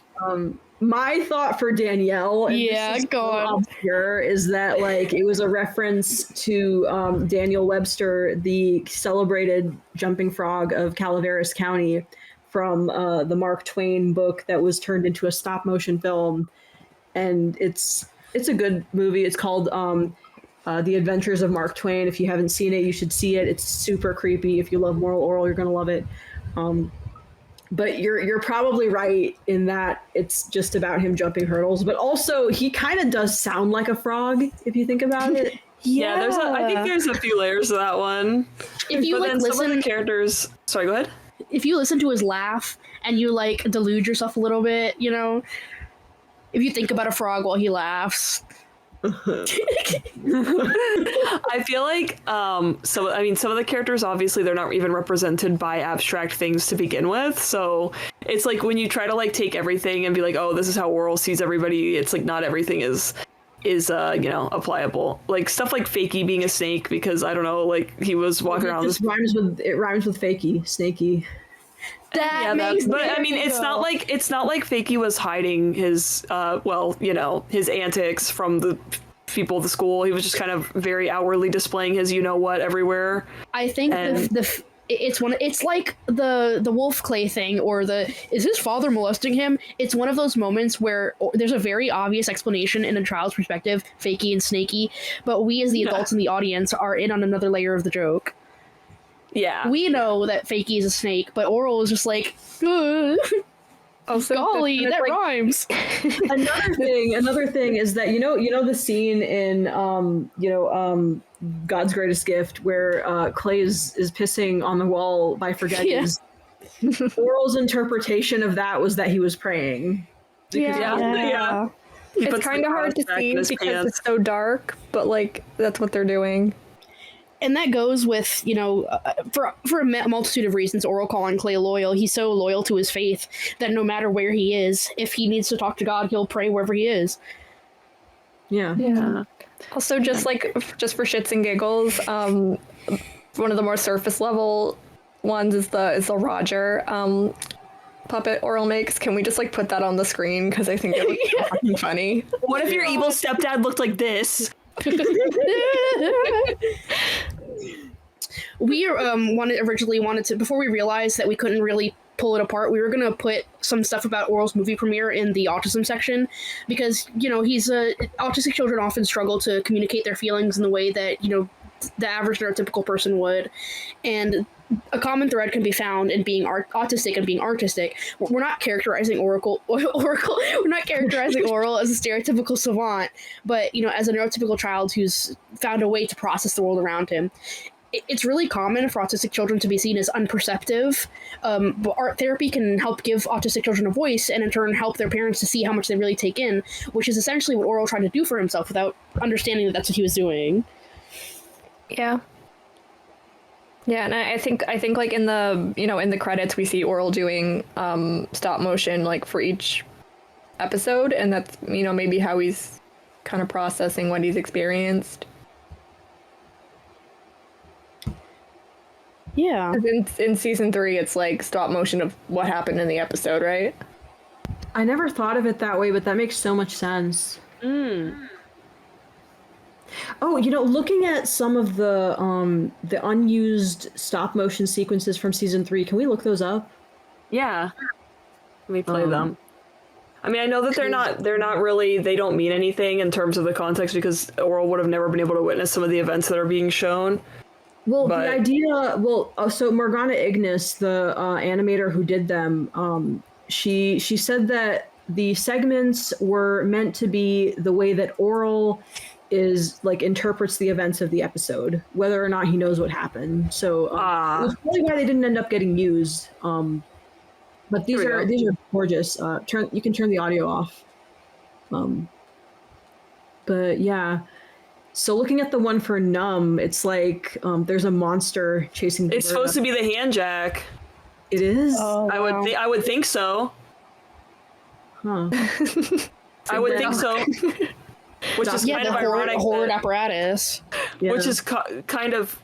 My thought for Danielle, and go on. Obscure, is that like it was a reference to Daniel Webster, the celebrated jumping frog of Calaveras County, from the Mark Twain book that was turned into a stop motion film, and it's a good movie. It's called The Adventures of Mark Twain. If you haven't seen it, you should see it. It's super creepy. If you love Moral Orel, you're gonna love it. But you're probably right in that it's just about him jumping hurdles. But also, he kind of does sound like a frog if you think about it. Yeah, I think there's a few layers to that one. If you but like then listen, some of the characters. Sorry, go ahead. If you listen to his laugh and you like delude yourself a little bit, you know, if you think about a frog while he laughs. I feel like some of the characters, obviously they're not even represented by abstract things to begin with, so it's like when you try to like take everything and be like, oh, this is how Orel sees everybody, it's like not everything is applicable. Like stuff like Fakey being a snake, because I don't know, like he was walking around It rhymes with Fakey, snaky. But I mean, it's not like Fakey was hiding his his antics from the people at the school. He was just kind of very outwardly displaying his what everywhere. I think it's like the wolf clay thing, or is his father molesting him? It's one of those moments where there's a very obvious explanation in a child's perspective, Fakey and snaky, but we as the adults in the audience are in on another layer of the joke. Yeah. We know that Fakey is a snake, but Orel is just like, golly, that rhymes. Another thing is that you know the scene in God's Greatest Gift where Clay is pissing on the wall by Forgetties. Yeah. Orel's interpretation of that was that he was praying. Yeah. It's kind of hard to see because it's so dark, but like that's what they're doing. And that goes with, for a multitude of reasons, Orel calling Clay loyal. He's so loyal to his faith that no matter where he is, if he needs to talk to God, he'll pray wherever he is. Yeah. Also, just for shits and giggles, one of the more surface level ones is the Roger puppet Orel makes. Can we just put that on the screen? Because I think it looks so fucking funny. What if your evil stepdad looked like this? We originally wanted to, before we realized that we couldn't really pull it apart, we were going to put some stuff about Orel's movie premiere in the autism section, because autistic children often struggle to communicate their feelings in the way that the average neurotypical person would, and a common thread can be found in being autistic and being artistic. We're not characterizing Oracle. We're not characterizing Orel as a stereotypical savant, but as a neurotypical child who's found a way to process the world around him. It's really common for autistic children to be seen as unperceptive, but art therapy can help give autistic children a voice, and in turn help their parents to see how much they really take in, which is essentially what Orel tried to do for himself without understanding that that's what he was doing. Yeah. Yeah, and I think like in the in the credits we see Orel doing stop motion for each episode, and that's maybe how he's kind of processing what he's experienced. Yeah. In season 3, it's stop motion of what happened in the episode, right? I never thought of it that way, but that makes so much sense. Oh, looking at some of the unused stop motion sequences from season 3, can we look those up? Yeah. Let me play them. I mean, I know that they're not really, they don't mean anything in terms of the context, because Orel would have never been able to witness some of the events that are being shown. Well, the idea, so Morgana Ignis, the animator who did them, she said that the segments were meant to be the way that Orel interprets the events of the episode, whether or not he knows what happened. So it was probably why they didn't end up getting used. But these are gorgeous. You can turn the audio off. But yeah. So looking at the one for Numb, it's there's a monster chasing. It's supposed to be the hand jack. It is. Oh, wow. I would think so. Huh. I would think so. Which is kind of ironic. Horrid apparatus. Yeah. Which is kind of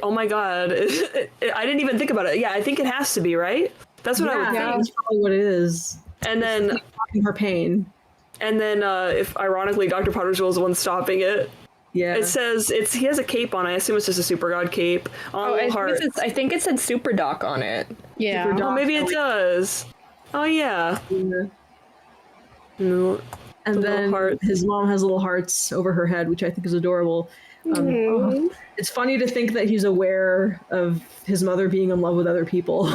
oh my god! I didn't even think about it. Yeah, I think it has to be, right. That's what I would think. That's probably what it is. And then her pain. And then if ironically Dr. Pottersville is the one stopping it. Yeah. It says he has a cape on. I assume it's just a super god cape on a heart. I think it said Super Doc on it. Yeah. Oh, maybe it does. Oh yeah. No. And then his mom has little hearts over her head, which I think is adorable. It's funny to think that he's aware of his mother being in love with other people.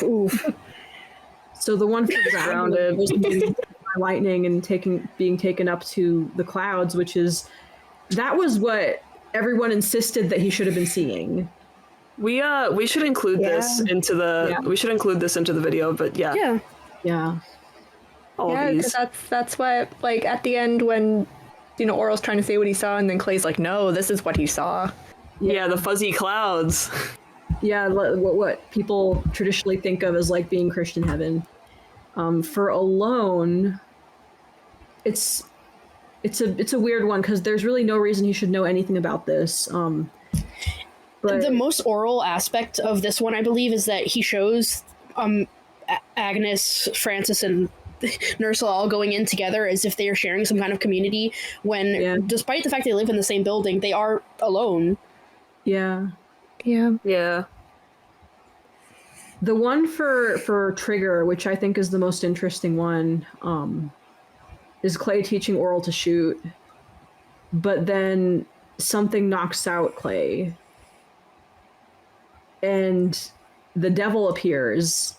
Oof. So the one for grounded was by lightning and being taken up to the clouds, that was what everyone insisted that he should have been seeing. We should include this into the video, but yeah. All yeah, these. because that's what, like, at the end when, Orel's trying to say what he saw, and then Clay's like, no, this is what he saw. Yeah, the fuzzy clouds. Yeah, what people traditionally think of as like being Christian heaven. For Alone, it's a weird one because there's really no reason he should know anything about this. But the most Orel aspect of this one, I believe, is that he shows Agnes, Francis, and Nursel all going in together as if they are sharing some kind of community, when despite the fact they live in the same building, they are alone. Yeah. Yeah. The one for Trigger, which I think is the most interesting one, is Clay teaching Orel to shoot, but then something knocks out Clay, and the devil appears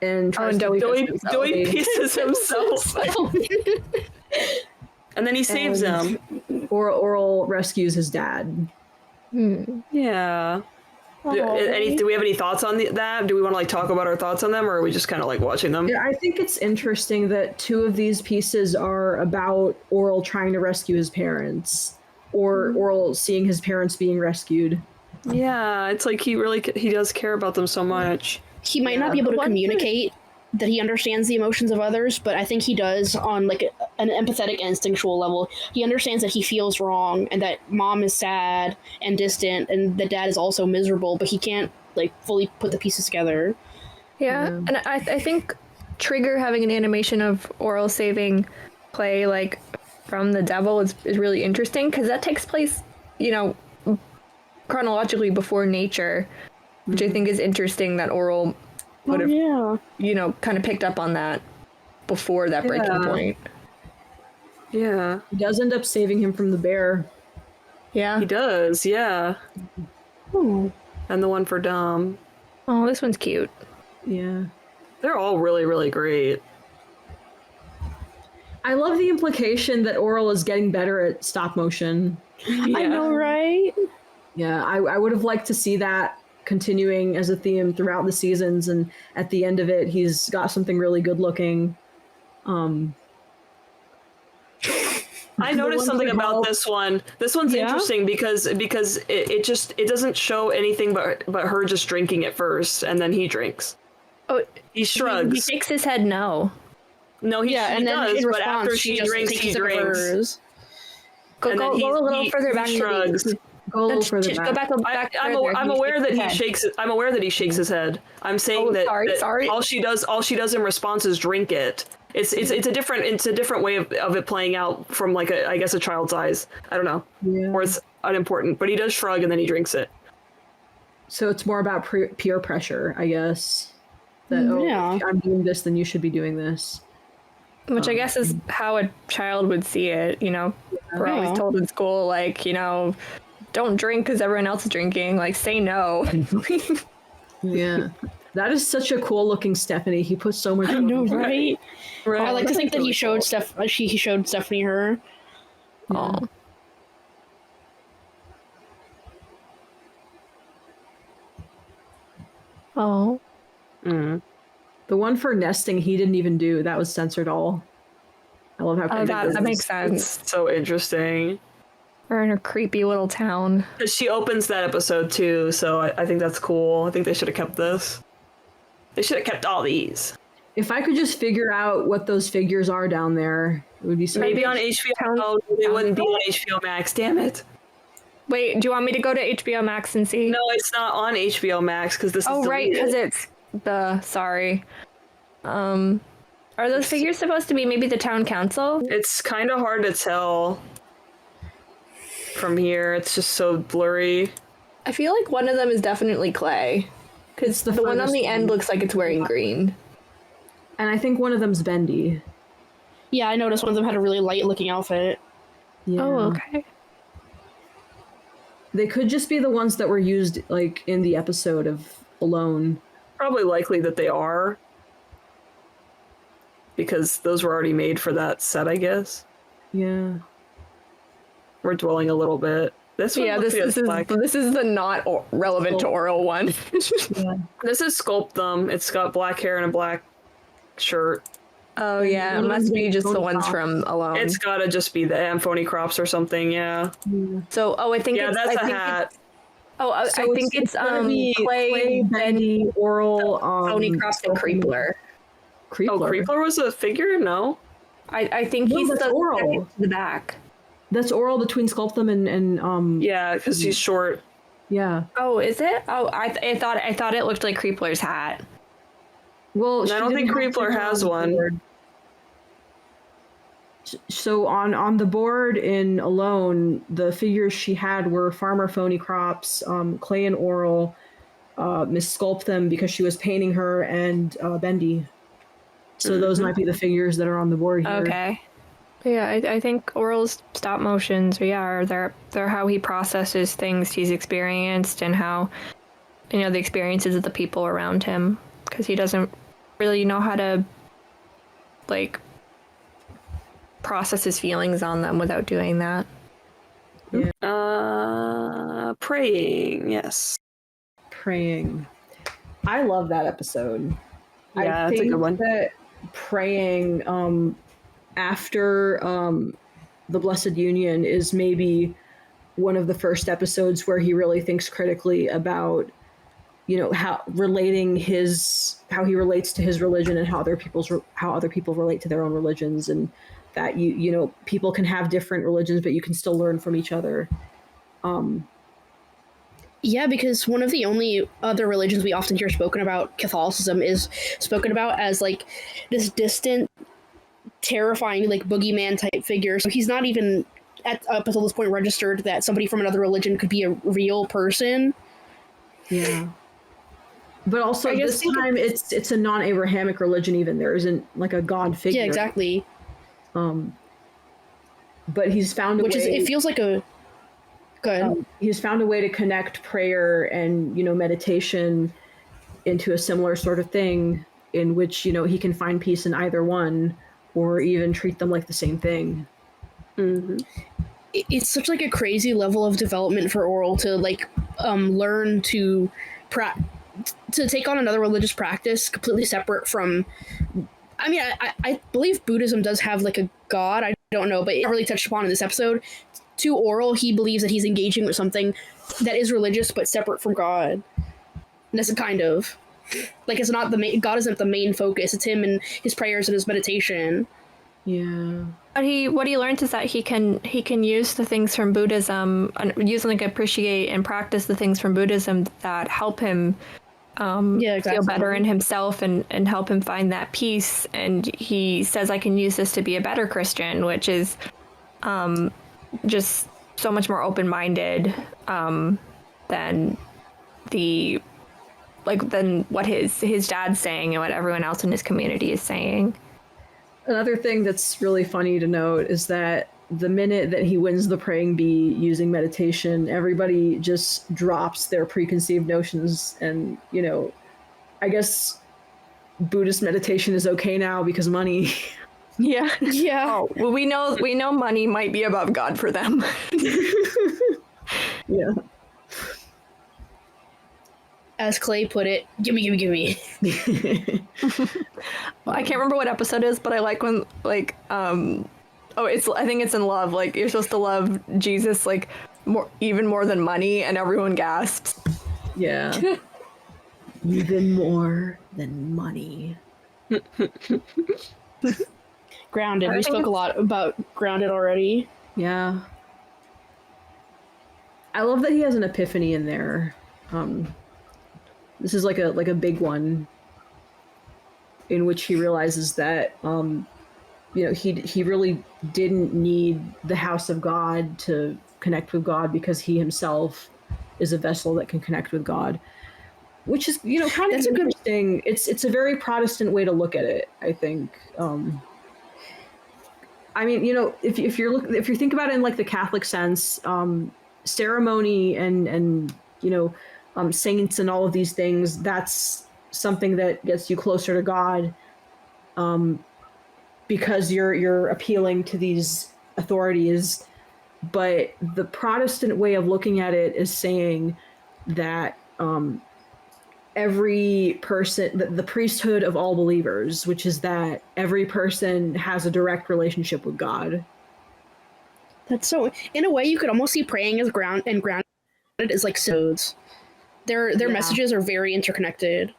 and tries Dewey pieces himself. And then he saves him. Orel rescues his dad. Yeah. Do we have any thoughts on that? Do we want to talk about our thoughts on them, or are we just kind of watching them? Yeah, I think it's interesting that two of these pieces are about Orel trying to rescue his parents, or Orel seeing his parents being rescued. Yeah, it's like he does care about them so much. He might not be able to communicate that he understands the emotions of others, but I think he does on an empathetic and instinctual level. He understands that he feels wrong and that mom is sad and distant and that dad is also miserable, but he can't fully put the pieces together. Yeah, and I think Trigger having an animation of Orel saving Clay from the devil is really interesting, because that takes place, chronologically before nature, which I think is interesting that Orel would have, kind of picked up on that before that breaking point. Yeah. He does end up saving him from the bear. Yeah. He does, yeah. Ooh. And the one for Dom. Oh, this one's cute. Yeah. They're all really, really great. I love the implication that Orel is getting better at stop motion. Yeah. I know, right? Yeah, I would have liked to see that continuing as a theme throughout the seasons, and at the end of it, he's got something really good looking. I noticed something about this one. This one's interesting because it doesn't show anything but her just drinking at first, and then he drinks. Oh, he shrugs. He shakes his head no. No, he does, but after she drinks, he drinks. Go a little further back. Shrugs. Go a little further back. Go back. I'm aware that he shakes. I'm aware that he shakes his head. I'm saying that all she does in response is drink it. It's a different way of it playing out from I guess a child's eyes. I don't know, or it's unimportant. But he does shrug and then he drinks it. So it's more about peer pressure, I guess. That if I'm doing this, then you should be doing this. Which I guess is how a child would see it. We're always told in school, don't drink because everyone else is drinking. Say no. Yeah. That is such a cool looking Stephanie. He puts so much. I know, right? Right. I like to think that he showed he showed Stephanie her. Oh. Oh. Mm. The one for nesting he didn't even do. That was censored all. I love how that makes sense. It's so interesting. We're in a creepy little town. She opens that episode too, so I think that's cool. I think they should have kept this. They should have kept all these. If I could just figure out what those figures are down there, it would be so maybe on HBO. No, they wouldn't be on HBO Max. Damn it. Wait, do you want me to go to HBO Max and see? No, it's not on HBO Max because this is deleted. Right, because it's sorry. Are those figures supposed to be maybe the town council? It's kind of hard to tell from here. It's just so blurry. I feel like one of them is definitely Clay, because the one on the end looks like it's wearing green. And I think one of them's Bendy. Yeah, I noticed one of them had a really light looking outfit. Yeah. Oh, okay. They could just be the ones that were used in the episode of alone. Probably likely that they are, because those were already made for that set, I guess. Yeah. We're dwelling a little bit. This one looks this is the not relevant to Orel one. Yeah. This is Sculpt Them. It's got black hair and a black shirt. Oh yeah, it must be just the ones from Alone. It's gotta just be the phony crops or something, yeah. So, I think yeah, it's, that's I a think hat. Oh, I think it's Clay, Bendy, Orel, phony crops, and Creepler. Creepler. Oh, Creepler was a figure? No. I think No, he's that's the Orel. the back. That's Orel between Sculpt Them and yeah, because he's short. Yeah. Oh, is it? Oh, I thought it looked like Creepler's hat. Well, I don't think Creepler has one. So on the board in Alone, the figures she had were Farmer Phony Crops, Clay and Orel, Miss Sculpt Them because she was painting her, and Bendy. So those might be the figures that are on the board here. Okay. Yeah, I think Orel's stop motions, they're how he processes things he's experienced and how, the experiences of the people around him, because he doesn't really know how to, process his feelings on them without doing that. Yeah. Praying, yes. Praying. I love that episode. Yeah, I that's a good one. That praying after the Blessed Union is maybe one of the first episodes where he really thinks critically about, how he relates to his religion and how other people relate to their own religions, and that people can have different religions, but you can still learn from each other. Yeah, because one of the only other religions we often hear spoken about, Catholicism, is spoken about as this distant, terrifying, boogeyman type figure. So he's not even up until this point registered that somebody from another religion could be a real person. Yeah. But also this time it's a non-Abrahamic religion even. There isn't a god figure. Yeah, exactly. But he's found a way... it feels like a... Go ahead. He's found a way to connect prayer and, meditation into a similar sort of thing in which, he can find peace in either one or even treat them like the same thing. Mm-hmm. It's such a crazy level of development for Orel to learn to take on another religious practice completely separate from... I mean, I believe Buddhism does have a god. I don't know, but it's not really touched upon in this episode. To Orel, he believes that he's engaging with something that is religious but separate from God. And that's kind of it's not the main. God isn't the main focus. It's him and his prayers and his meditation. Yeah. What he learns is that he can use the things from Buddhism, appreciate and practice the things from Buddhism that help him feel better in himself and help him find that peace. And he says, I can use this to be a better Christian, which is just so much more open-minded than than what his dad's saying and what everyone else in his community is saying. Another thing that's really funny to note is that the minute that he wins the praying bee using meditation, everybody just drops their preconceived notions, and I guess Buddhist meditation is okay now because money. Yeah. Yeah. Oh, well, we know money might be above God for them. Yeah. As Clay put it, gimme. Well, I can't remember what episode it is, but I like when I think it's in Love. You're supposed to love Jesus even more than money, and everyone gasps. Yeah. Even more than money. Grounded. We spoke a lot about Grounded already. Yeah. I love that he has an epiphany in there. This is like a big one in which he realizes that he really didn't need the house of God to connect with God because he himself is a vessel that can connect with God. Which is, kind of interesting. It's a very Protestant way to look at it, I think. I mean, if you think about it in the Catholic sense, ceremony and saints and all of these things, that's something that gets you closer to God, because you're appealing to these authorities. But the Protestant way of looking at it is saying that every person, the priesthood of all believers, which is that every person has a direct relationship with God. That's so. In a way, you could almost see praying as grounded as like sods. Their messages are very interconnected.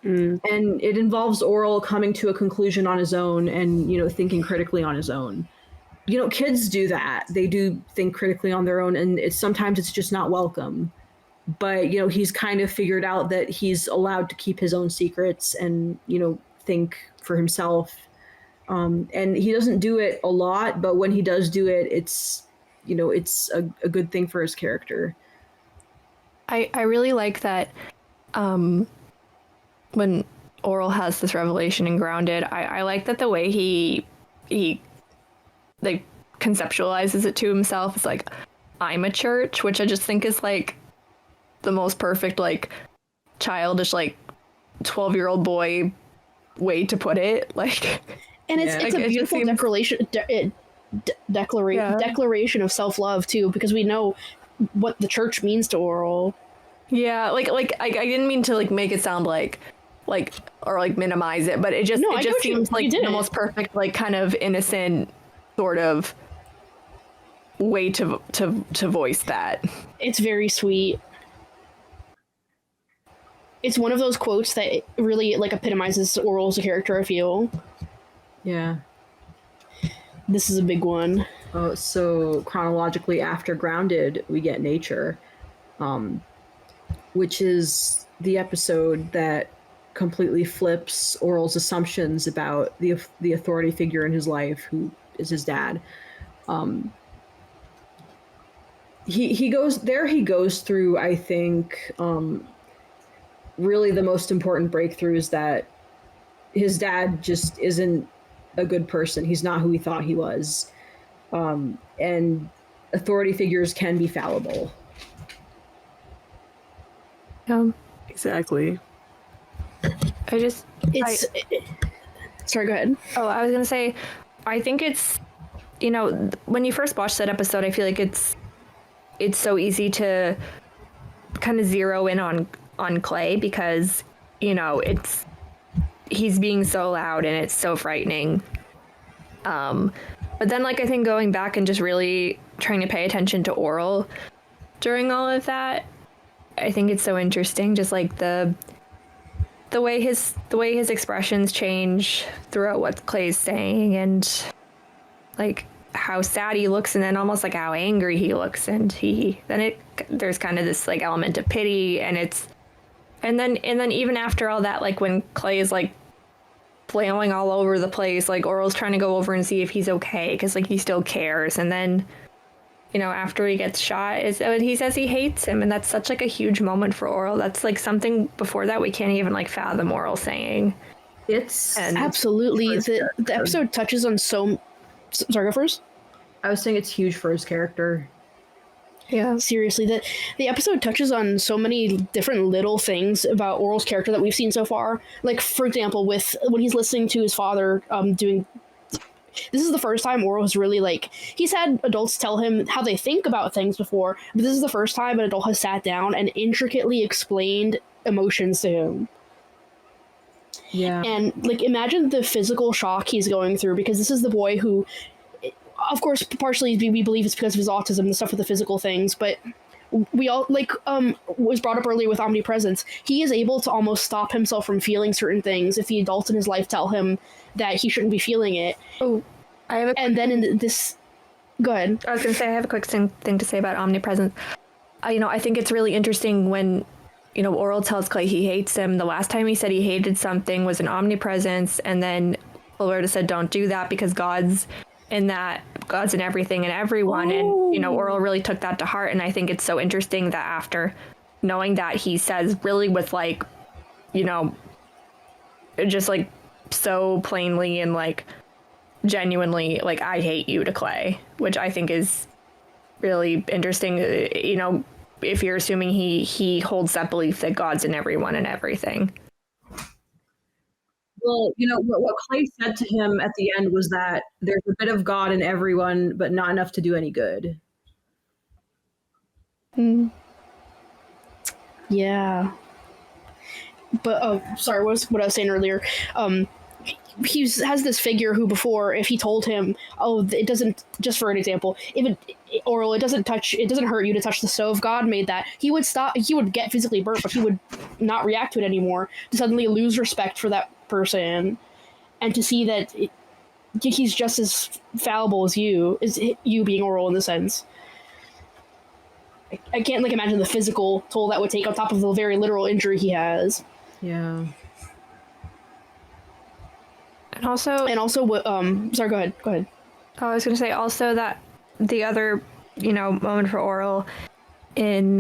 And it involves Orel coming to a conclusion on his own and, thinking critically on his own. Kids do that. They do think critically on their own, and sometimes it's just not welcome. But, he's kind of figured out that he's allowed to keep his own secrets and, think for himself. And he doesn't do it a lot, but when he does do it, it's a good thing for his character. I really like that when Orel has this revelation in Grounded, I like that the way he like conceptualizes it to himself is like, I'm a church, which I just think is like the most perfect, like childish, like 12-year-old boy way to put it. Like, and it's a beautiful declaration of self-love too, because we know what the church means to Orel. Yeah, like I didn't mean to like make it sound like or like minimize it, but it just seems like the most perfect, like kind of innocent sort of way to voice that. It's very sweet. It's one of those quotes that really like epitomizes Orel as a character, I feel. Yeah. This is a big one. Oh, so chronologically after Grounded, we get Nature, which is the episode that completely flips Orel's assumptions about the authority figure in his life, who is his dad. He goes through, I think, really the most important breakthrough is that his dad just isn't a good person. He's not who he thought he was. And authority figures can be fallible. Exactly. Sorry, go ahead. Oh, I was gonna say, I think it's, when you first watch that episode, I feel like it's so easy to kind of zero in on Clay because, he's being so loud and it's so frightening. But then, like, I think going back and just really trying to pay attention to Orel during all of that, I think it's so interesting, just like the way his expressions change throughout what Clay's saying, and like how sad he looks, and then almost like how angry he looks, and there's kind of this like element of pity, and then even after all that, like when Clay is like flailing all over the place, like Orel's trying to go over and see if he's okay because like he still cares, and then after he gets shot, he says he hates him, and that's such like a huge moment for Orel. That's like something before that we can't even like fathom Orel saying. Absolutely the episode touches on so. Sorry, go first. I was saying it's huge for his character. Yeah, seriously, the episode touches on so many different little things about Orel's character that we've seen so far. Like, for example, with when he's listening to his father doing. This is the first time Orel has really, like, he's had adults tell him how they think about things before, but this is the first time an adult has sat down and intricately explained emotions to him. Yeah. And, like, imagine the physical shock he's going through, because this is the boy who, of course, partially we believe it's because of his autism, the stuff with the physical things, but we all, like, was brought up earlier with omnipresence. He is able to almost stop himself from feeling certain things if the adults in his life tell him that he shouldn't be feeling it. Oh, I have this... Go ahead. I was going to say, I have a quick thing to say about omnipresence. I think it's really interesting when, Orel tells Clay he hates him. The last time he said he hated something was an omnipresence, and then Clayberta said, don't do that because God's in everything and everyone. Oh. And, Orel really took that to heart. And I think it's so interesting that after knowing that, he says really with like, just like so plainly and like genuinely, like, I hate you to Clay, which I think is really interesting. if you're assuming he holds that belief that God's in everyone and everything. Well, what Clay said to him at the end was that there's a bit of God in everyone, but not enough to do any good. Yeah. But sorry, what I was saying earlier. He has this figure who before, if he told him, it doesn't, just for an example, Orel, it doesn't hurt you to touch the stove, God made that, he would stop, he would get physically burnt, but he would not react to it anymore, to suddenly lose respect for that person, and to see that he's just as fallible as you being Orel in the sense. I can't imagine the physical toll that would take on top of the very literal injury he has. Yeah. And also, sorry, go ahead. I was going to say also that the other, moment for Orel in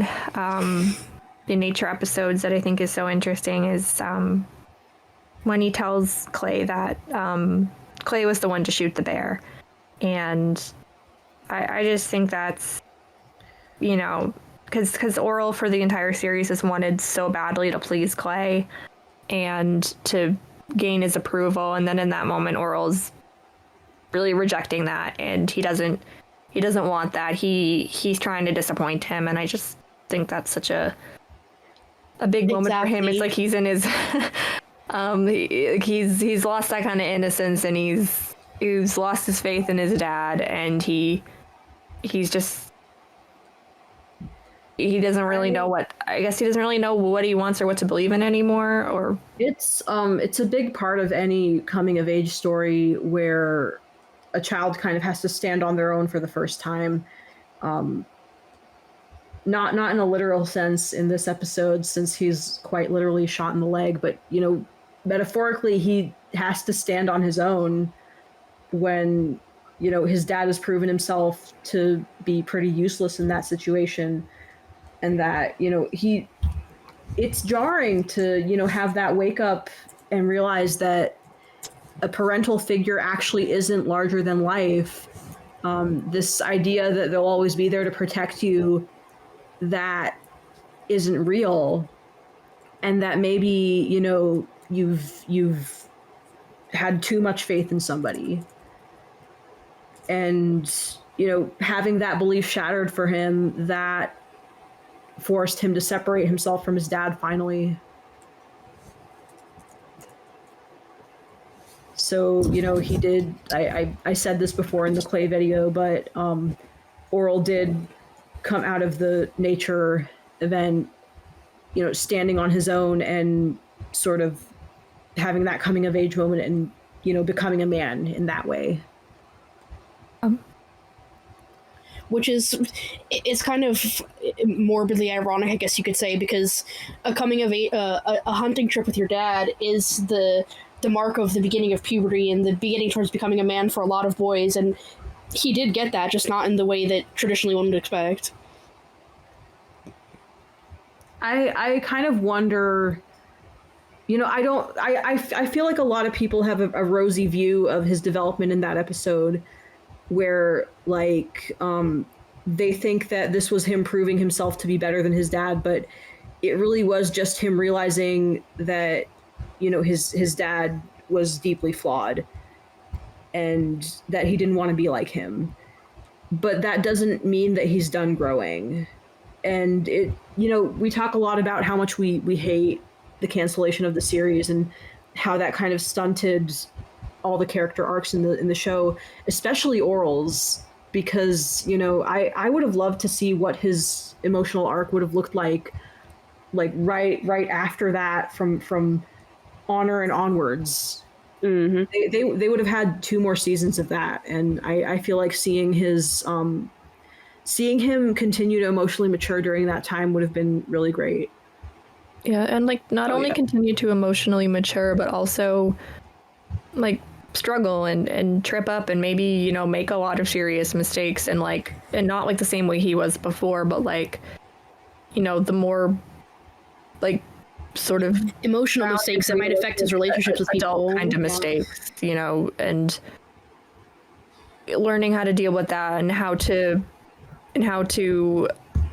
the nature episodes that I think is so interesting is when he tells Clay that Clay was the one to shoot the bear. And I just think that's, because Orel for the entire series has wanted so badly to please Clay and to gain his approval, and then in that moment Orel's really rejecting that, and he doesn't want that. He's trying to disappoint him, and I just think that's such a big moment for him. It's like he's in his he's lost that kind of innocence, and he's lost his faith in his dad, and he doesn't really know what he wants or what to believe in anymore. Or it's a big part of any coming of age story where a child kind of has to stand on their own for the first time. Not in a literal sense in this episode, since he's quite literally shot in the leg, but metaphorically he has to stand on his own when his dad has proven himself to be pretty useless in that situation. And that, it's jarring to, have that wake up and realize that a parental figure actually isn't larger than life. This idea that they'll always be there to protect you, that isn't real. And that maybe, you've had too much faith in somebody. And, having that belief shattered for him, that forced him to separate himself from his dad finally. So, he did, I said this before in the Clay video, but Orel did come out of the nature event, standing on his own and sort of having that coming of age moment and, becoming a man in that way. Which is, it's kind of morbidly ironic, I guess you could say, because a coming of age, a hunting trip with your dad is the mark of the beginning of puberty and the beginning towards becoming a man for a lot of boys, and he did get that, just not in the way that traditionally one would expect. I kind of wonder, I feel like a lot of people have a rosy view of his development in that episode, where they think that this was him proving himself to be better than his dad, but it really was just him realizing that his dad was deeply flawed and that he didn't want to be like him. But that doesn't mean that he's done growing. And we talk a lot about how much we hate the cancellation of the series and how that kind of stunted all the character arcs in the show, especially Orel's, because I would have loved to see what his emotional arc would have looked like right after that, from Honor and onwards. Mm-hmm. They would have had 2 more seasons of that, and I feel like seeing him continue to emotionally mature during that time would have been really great. Yeah, and not only continue to emotionally mature, but also struggle and trip up and maybe make a lot of serious mistakes, and not the same way he was before, but the more sort of emotional mistakes that might affect his relationships with people, kind of mistakes, and learning how to deal with that and how to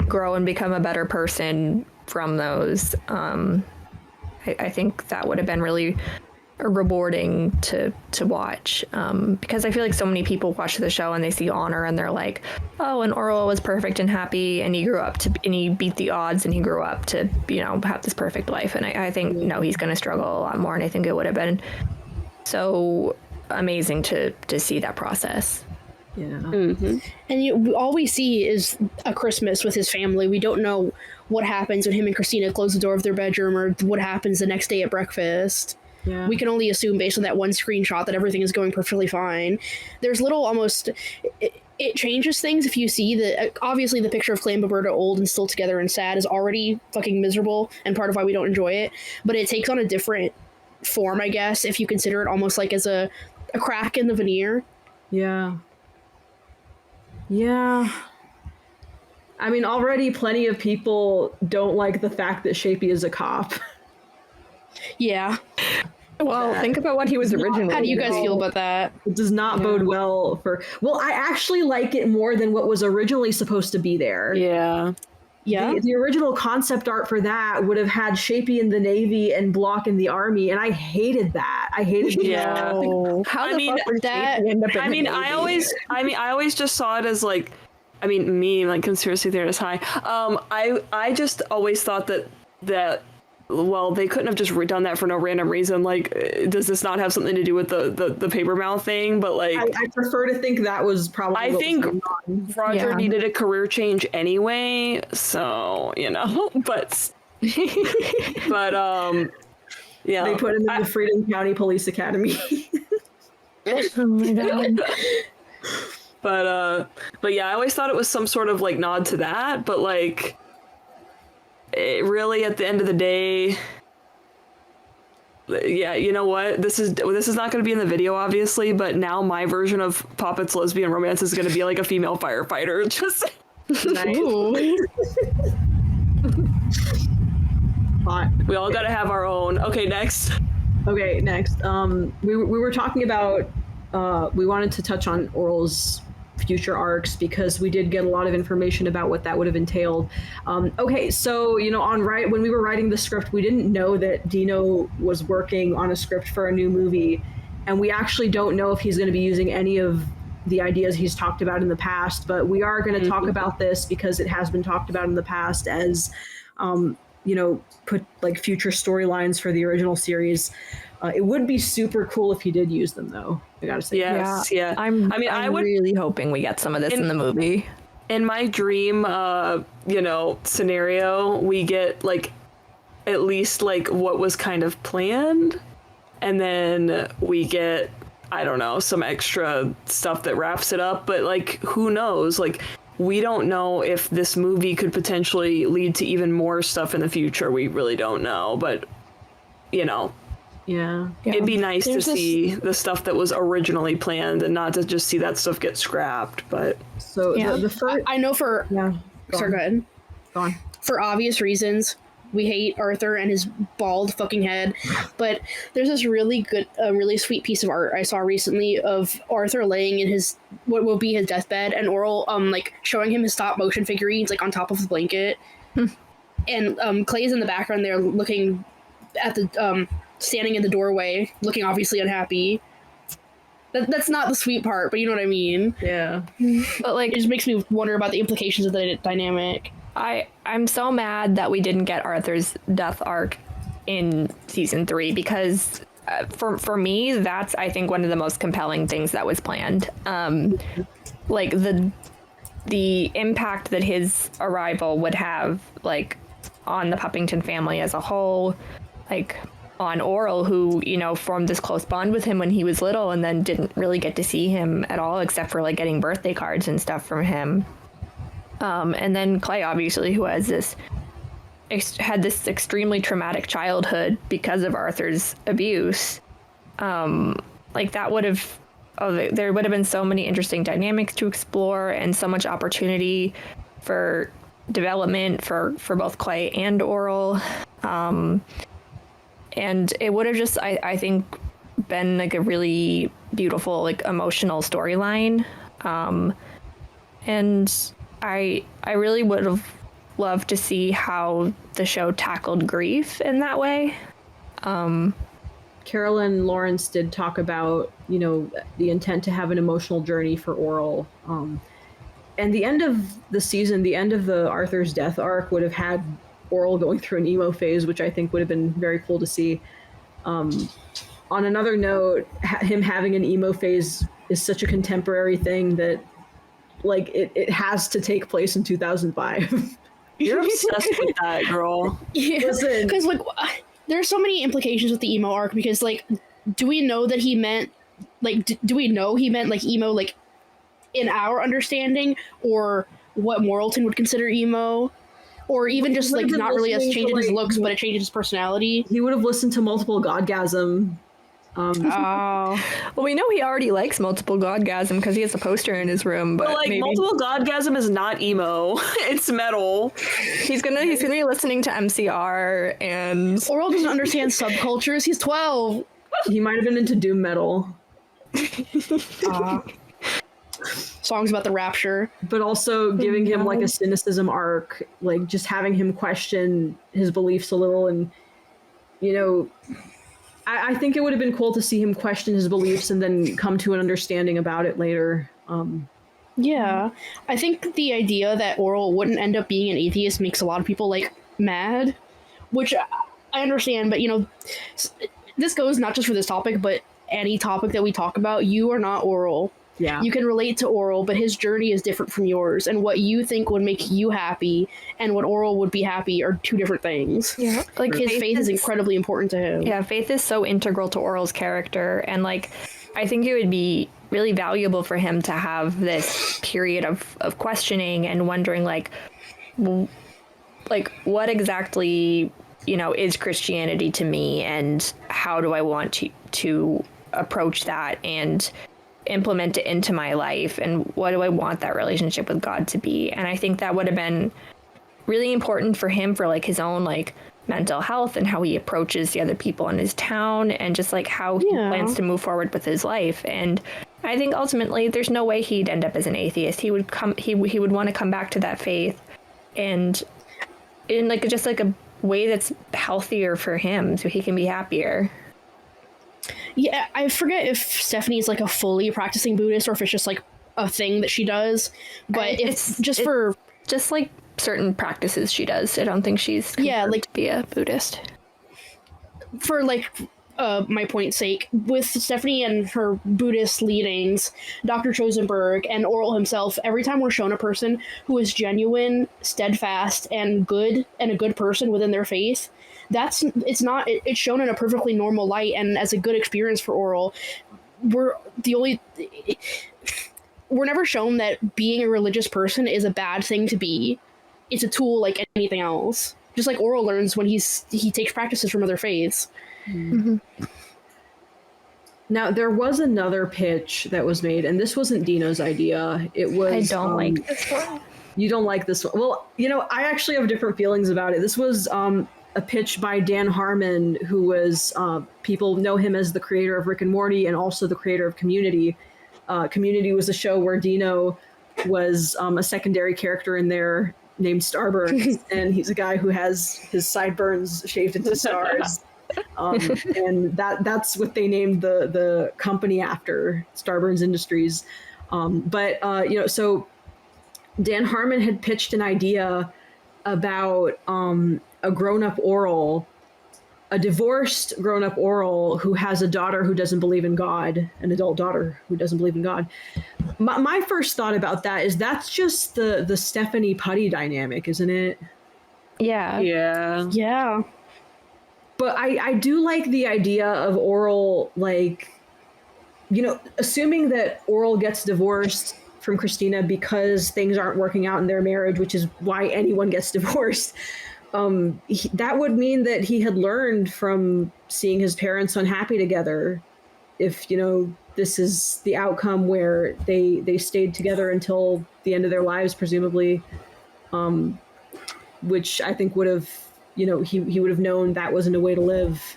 grow and become a better person from those. I think that would have been really rewarding to watch, because I feel like so many people watch the show and they see Honor and they're like, oh, and Orel was perfect and happy and he beat the odds and he grew up to, you know, have this perfect life. And I think, no, he's going to struggle a lot more. And I think it would have been so amazing to see that process. Yeah. Mm-hmm. And all we see is a Christmas with his family. We don't know what happens when him and Christina close the door of their bedroom, or what happens the next day at breakfast. Yeah. We can only assume based on that one screenshot that everything is going perfectly fine. There's little almost... It changes things if you see that. Obviously, the picture of Clay and Beforel old and still together and sad is already fucking miserable, and part of why we don't enjoy it. But it takes on a different form, I guess, if you consider it almost like as a crack in the veneer. Yeah. Yeah. I mean, already plenty of people don't like the fact that Shapey is a cop. Yeah. Well, think about what he was originally. How do you guys feel about that? It does not bode well for... Well, I actually like it more than what was originally supposed to be there. Yeah. Yeah. The original concept art for that would have had Shapey in the Navy and Block in the Army, and I hated that. I hated How the fuck would that end up in the Navy? I always just saw it as like, me, like conspiracy theorist high. I just always thought that well, they couldn't have just done that for no random reason. Like, does this not have something to do with the paper mouth thing? But like, I prefer to think that was probably. I think Roger needed a career change anyway, so you know. But yeah, they put him in the Freedom County Police Academy. Oh my god. But yeah, I always thought it was some sort of like nod to that, but like. It really, at the end of the day, yeah, you know what? This is not going to be in the video, obviously, but now my version of Poppet's lesbian romance is going to be like a female firefighter. Just Hot. We all got to have our own. Okay, next. We were talking about. We wanted to touch on Orel's future arcs because we did get a lot of information about what that would have entailed. Okay, so when we were writing the script, we didn't know that Dino was working on a script for a new movie, and we actually don't know if he's going to be using any of the ideas he's talked about in the past, but we are going to talk about this because it has been talked about in the past as put like future storylines for the original series. It would be super cool if he did use them, though. I gotta say, yeah. I'm really hoping we get some of this in the movie. In my dream, scenario, we get like at least like what was kind of planned, and then we get some extra stuff that wraps it up. But like, who knows? Like, we don't know if this movie could potentially lead to even more stuff in the future. We really don't know, but Yeah. It'd be nice to see the stuff that was originally planned and not to just see that stuff get scrapped. But so the first, I know for sorry, go ahead. Go on. For obvious reasons, we hate Arthur and his bald fucking head, but there's this really sweet piece of art I saw recently of Arthur laying in his what will be his deathbed, and Orel like showing him his stop motion figurines like on top of the blanket, and Clay's in the background there looking at the standing in the doorway, looking obviously unhappy. That's not the sweet part, but you know what I mean. Yeah. But like, it just makes me wonder about the implications of the dynamic. I'm so mad that we didn't get Arthur's death arc in season 3 because for me, that's I think one of the most compelling things that was planned. Like the impact that his arrival would have like on the Puppington family as a whole, like on Orel, who, formed this close bond with him when he was little and then didn't really get to see him at all except for like getting birthday cards and stuff from him. And then Clay, obviously, who has had this extremely traumatic childhood because of Arthur's abuse. Like that would have, there would have been so many interesting dynamics to explore and so much opportunity for development for both Clay and Orel. And it would have just, I think, been like a really beautiful, like emotional storyline. And I really would have love to see how the show tackled grief in that way. Carolyn Lawrence did talk about, the intent to have an emotional journey for Orel. And the end of the season, the end of the Arthur's death arc would have had Orel going through an emo phase, which I think would have been very cool to see. On another note, him having an emo phase is such a contemporary thing that, like, it has to take place in 2005. You're obsessed with that, girl. Yeah, because like there's so many implications with the emo arc. Because like, do we know that he meant like do we know he meant like emo like in our understanding, or what Moralton would consider emo, or even just like not really as changing his looks, but it changes his personality? He would have listened to Multiple Godgasm. Well, we know he already likes Multiple Godgasm because he has a poster in his room. But like, maybe... Multiple Godgasm is not emo; it's metal. He's gonna be listening to MCR, and Orel doesn't understand subcultures. He's 12. He might have been into doom metal. Songs about the rapture, but also giving him like a cynicism arc, like just having him question his beliefs a little, and I think it would have been cool to see him question his beliefs and then come to an understanding about it later. Yeah, I think the idea that Orel wouldn't end up being an atheist makes a lot of people like mad, which I understand. But this goes not just for this topic, but any topic that we talk about. You are not Orel. Yeah. You can relate to Orel, but his journey is different from yours, and what you think would make you happy and what Orel would be happy are two different things. Yeah. Like, his faith is incredibly important to him. Yeah, faith is so integral to Orel's character, and like, I think it would be really valuable for him to have this period of questioning and wondering like what exactly, is Christianity to me, and how do I want to approach that and implement it into my life, and what do I want that relationship with God to be. And I think that would have been really important for him, for like his own like mental health and how he approaches the other people in his town, and just like how he plans to move forward with his life. And I think ultimately there's no way he'd end up as an atheist. He would want to come back to that faith, and in like just like a way that's healthier for him, so he can be happier. Yeah, I forget if Stephanie's like a fully practicing Buddhist or if it's just like a thing that she does. But it's just like certain practices she does. I don't think she's like to be a Buddhist. For like my point's sake, with Stephanie and her Buddhist leanings, Dr. Chosenberg and Orel himself, every time we're shown a person who is genuine, steadfast, and good, and a good person within their faith, it's shown in a perfectly normal light and as a good experience for Orel. We're never shown that being a religious person is a bad thing to be. It's a tool like anything else. Just like Orel learns when he takes practices from other faiths. Mm-hmm. Now, there was another pitch that was made, and this wasn't Dino's idea. It was... I don't like this one. You don't like this one? Well, I actually have different feelings about it. This was a pitch by Dan Harmon, who was... people know him as the creator of Rick and Morty and also the creator of Community. Community was a show where Dino was a secondary character in there named Starburns, and he's a guy who has his sideburns shaved into stars. And that's what they named the company after, Starburns Industries. So Dan Harmon had pitched an idea about a grown-up Orel, a divorced grown-up Orel who has a daughter who doesn't believe in God, an adult daughter who doesn't believe in God. My first thought about that is that's just the Stephanie Putty dynamic, isn't it? Yeah. Yeah. But I do like the idea of Orel, like, assuming that Orel gets divorced from Christina because things aren't working out in their marriage, which is why anyone gets divorced. That would mean that he had learned from seeing his parents unhappy together. If, this is the outcome where they stayed together until the end of their lives, presumably, which I think would have, he would have known that wasn't a way to live.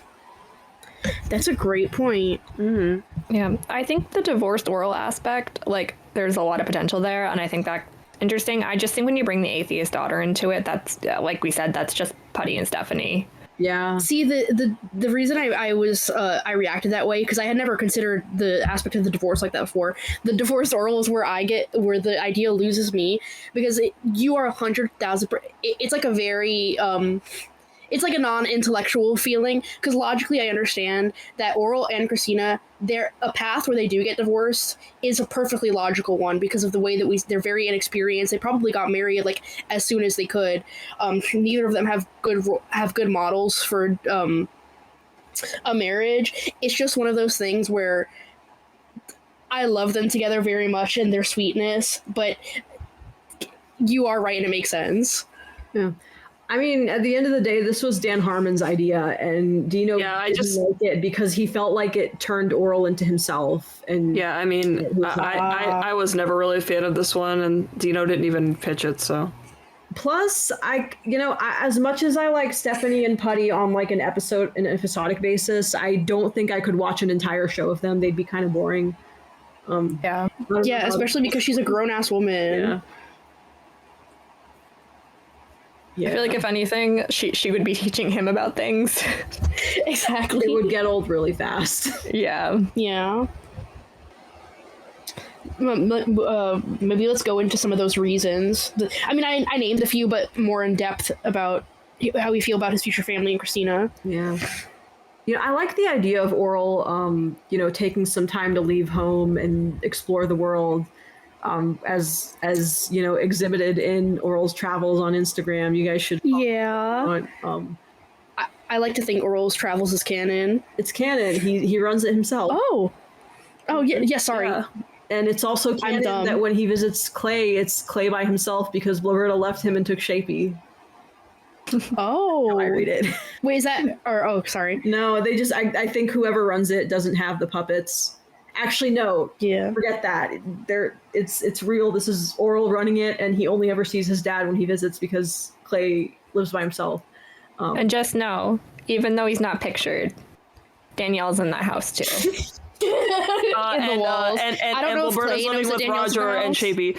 That's a great point. Mm-hmm. Yeah, I think the divorced Orel aspect, like, there's a lot of potential there, and I think that interesting. I just think when you bring the atheist daughter into it, that's like we said, that's just Putty and Stephanie. Yeah. See, the reason I reacted that way, because I had never considered the aspect of the divorce like that before. The divorce Orel is where the idea loses me, because you are 100,000. It's like a very it's like a non-intellectual feeling, because logically I understand that Orel and Christina, a path where they do get divorced is a perfectly logical one because of the way that they're very inexperienced. They probably got married like as soon as they could. Neither of them have good models for a marriage. It's just one of those things where I love them together very much and their sweetness, but you are right and it makes sense. Yeah. I mean, at the end of the day, this was Dan Harmon's idea, and Dino didn't like it because he felt like it turned Orel into himself. And yeah, I mean, I was never really a fan of this one, and Dino didn't even pitch it, so. Plus, as much as I like Stephanie and Putty on like an episodic basis, I don't think I could watch an entire show of them. They'd be kind of boring. Yeah, especially because she's a grown-ass woman. Yeah. Yeah. I feel like if anything, she would be teaching him about things. Exactly. It would get old really fast. Yeah. Yeah. Maybe let's go into some of those reasons. I mean, I named a few, but more in depth about how we feel about his future family and Christina. Yeah. I like the idea of Orel, taking some time to leave home and explore the world. As exhibited in Orel's travels on Instagram. You guys should I like to think Orel's travels is canon. It's canon. He runs it himself. Oh yeah, sorry. Yeah. And it's also canon that when he visits Clay, it's Clay by himself because Blaberta left him and took Shapey. Oh. I read it. Wait, is that sorry. No, they just I think whoever runs it doesn't have the puppets. Actually, no. Yeah. Forget that. It's real. This is Orel running it, and he only ever sees his dad when he visits because Clay lives by himself. And just know, even though he's not pictured, Danielle's in that house too. In the walls. And Blaberta's living with Roger and Shapey.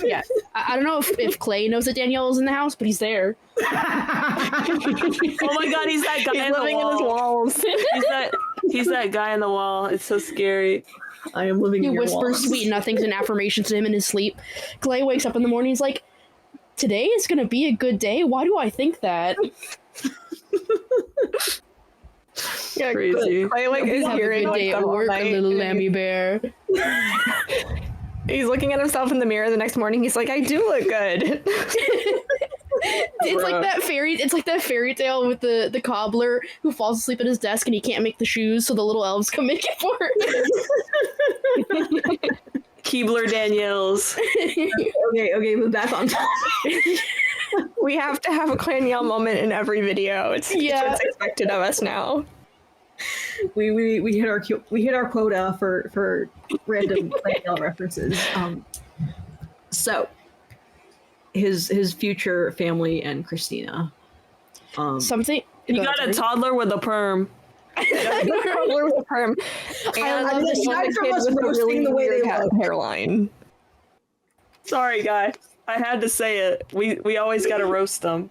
Yeah, I don't know if Clay knows that Danielle is in the house, but he's there. Oh my God, he's that guy living in his walls. He's that guy in the wall. It's so scary. I am living in your walls. He whispers sweet nothings and affirmations to him in his sleep. Clay wakes up in the morning. He's like, "Today is gonna be a good day. Why do I think that?" Yeah, crazy. Clay is have a good day at work, a little lammy bear. He's looking at himself in the mirror the next morning. He's like, "I do look good." It's like that fairy tale with the cobbler who falls asleep at his desk and he can't make the shoes, so the little elves come make it for him. Keebler Daniels. Okay, but back on topic. We have to have a Claniel moment in every video. It's what's expected of us now. We hit our quota for random Claniel references. So his future family and Christina. Something you got a toddler with a perm. Toddler with a perm. And I love this kid with a really the way weird they hairline. Sorry, guys. I had to say it. We always got to roast them.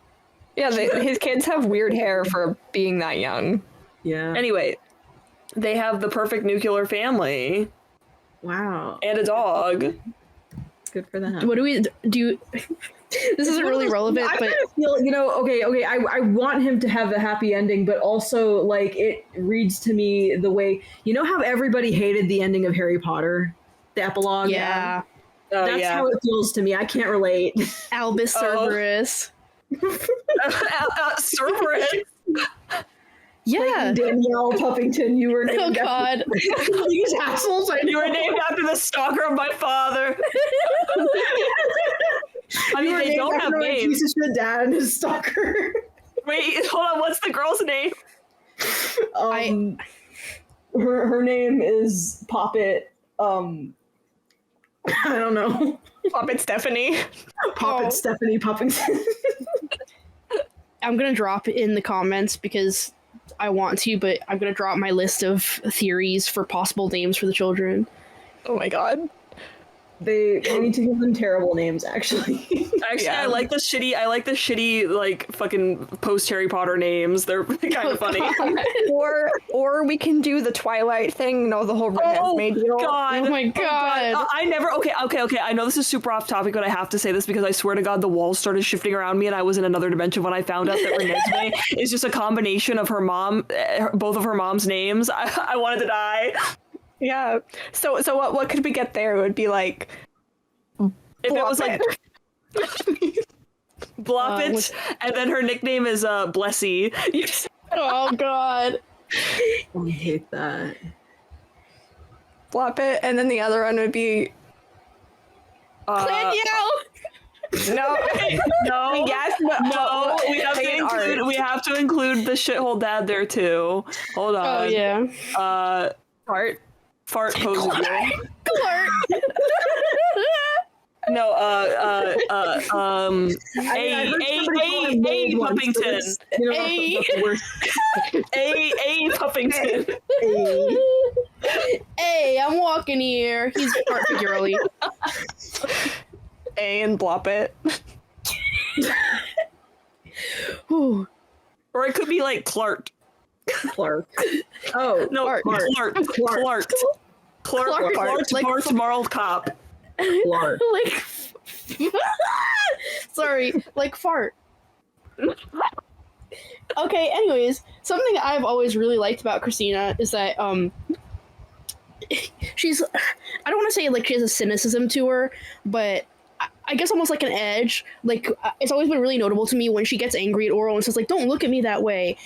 Yeah, his kids have weird hair for being that young. Yeah. Anyway, they have the perfect nuclear family. Wow. And a dog. Good for them. What do we do? This isn't really relevant, I but kind of feel, okay. I want him to have a happy ending, but also like it reads to me the way how everybody hated the ending of Harry Potter, the epilogue. Yeah. That's how it feels to me. I can't relate. Albus Cerberus. Cerberus. Yeah. Danielle Puppington, you were named Oh God. These assholes. You were named after the stalker of my father. I mean, they don't have names. Jesus, your dad and his stalker. Wait, hold on. What's the girl's name? Her name is Poppet. I don't know. Poppet Stephanie. Poppet Stephanie Puppington. I'm gonna drop in the comments because I want to, but I'm gonna drop my list of theories for possible names for the children. Oh my God. They need to give them terrible names, actually. Actually, I like the shitty like fucking post Harry Potter names. They're kind of funny. or we can do the Twilight thing. No, the whole Handmaid deal. God! Oh my god! I never. Okay. I know this is super off topic, but I have to say this because I swear to God, the walls started shifting around me, and I was in another dimension when I found out that Renesmee is just a combination of her mom, both of her mom's names. I wanted to die. Yeah. So what could we get there? It would be like if it was like Bloppet, and then her nickname is Blessy. Oh god. I hate that. Bloppet, and then the other one would be Clan Yell! No, no, yes, no. We have to include the shithole dad there too. Hold on. Oh yeah. Fart pose. Clark. No, Puppington. A Puppington. Hey, I'm walking here. He's part figurally. A and Bloppet. Or it could be like Clark. Oh no, Clark, moral cop. Clark. Like, sorry, like fart. Okay. Anyways, something I've always really liked about Christina is that she's, I don't want to say like she has a cynicism to her, but I guess almost like an edge. Like it's always been really notable to me when she gets angry at Orel and says like, "Don't look at me that way."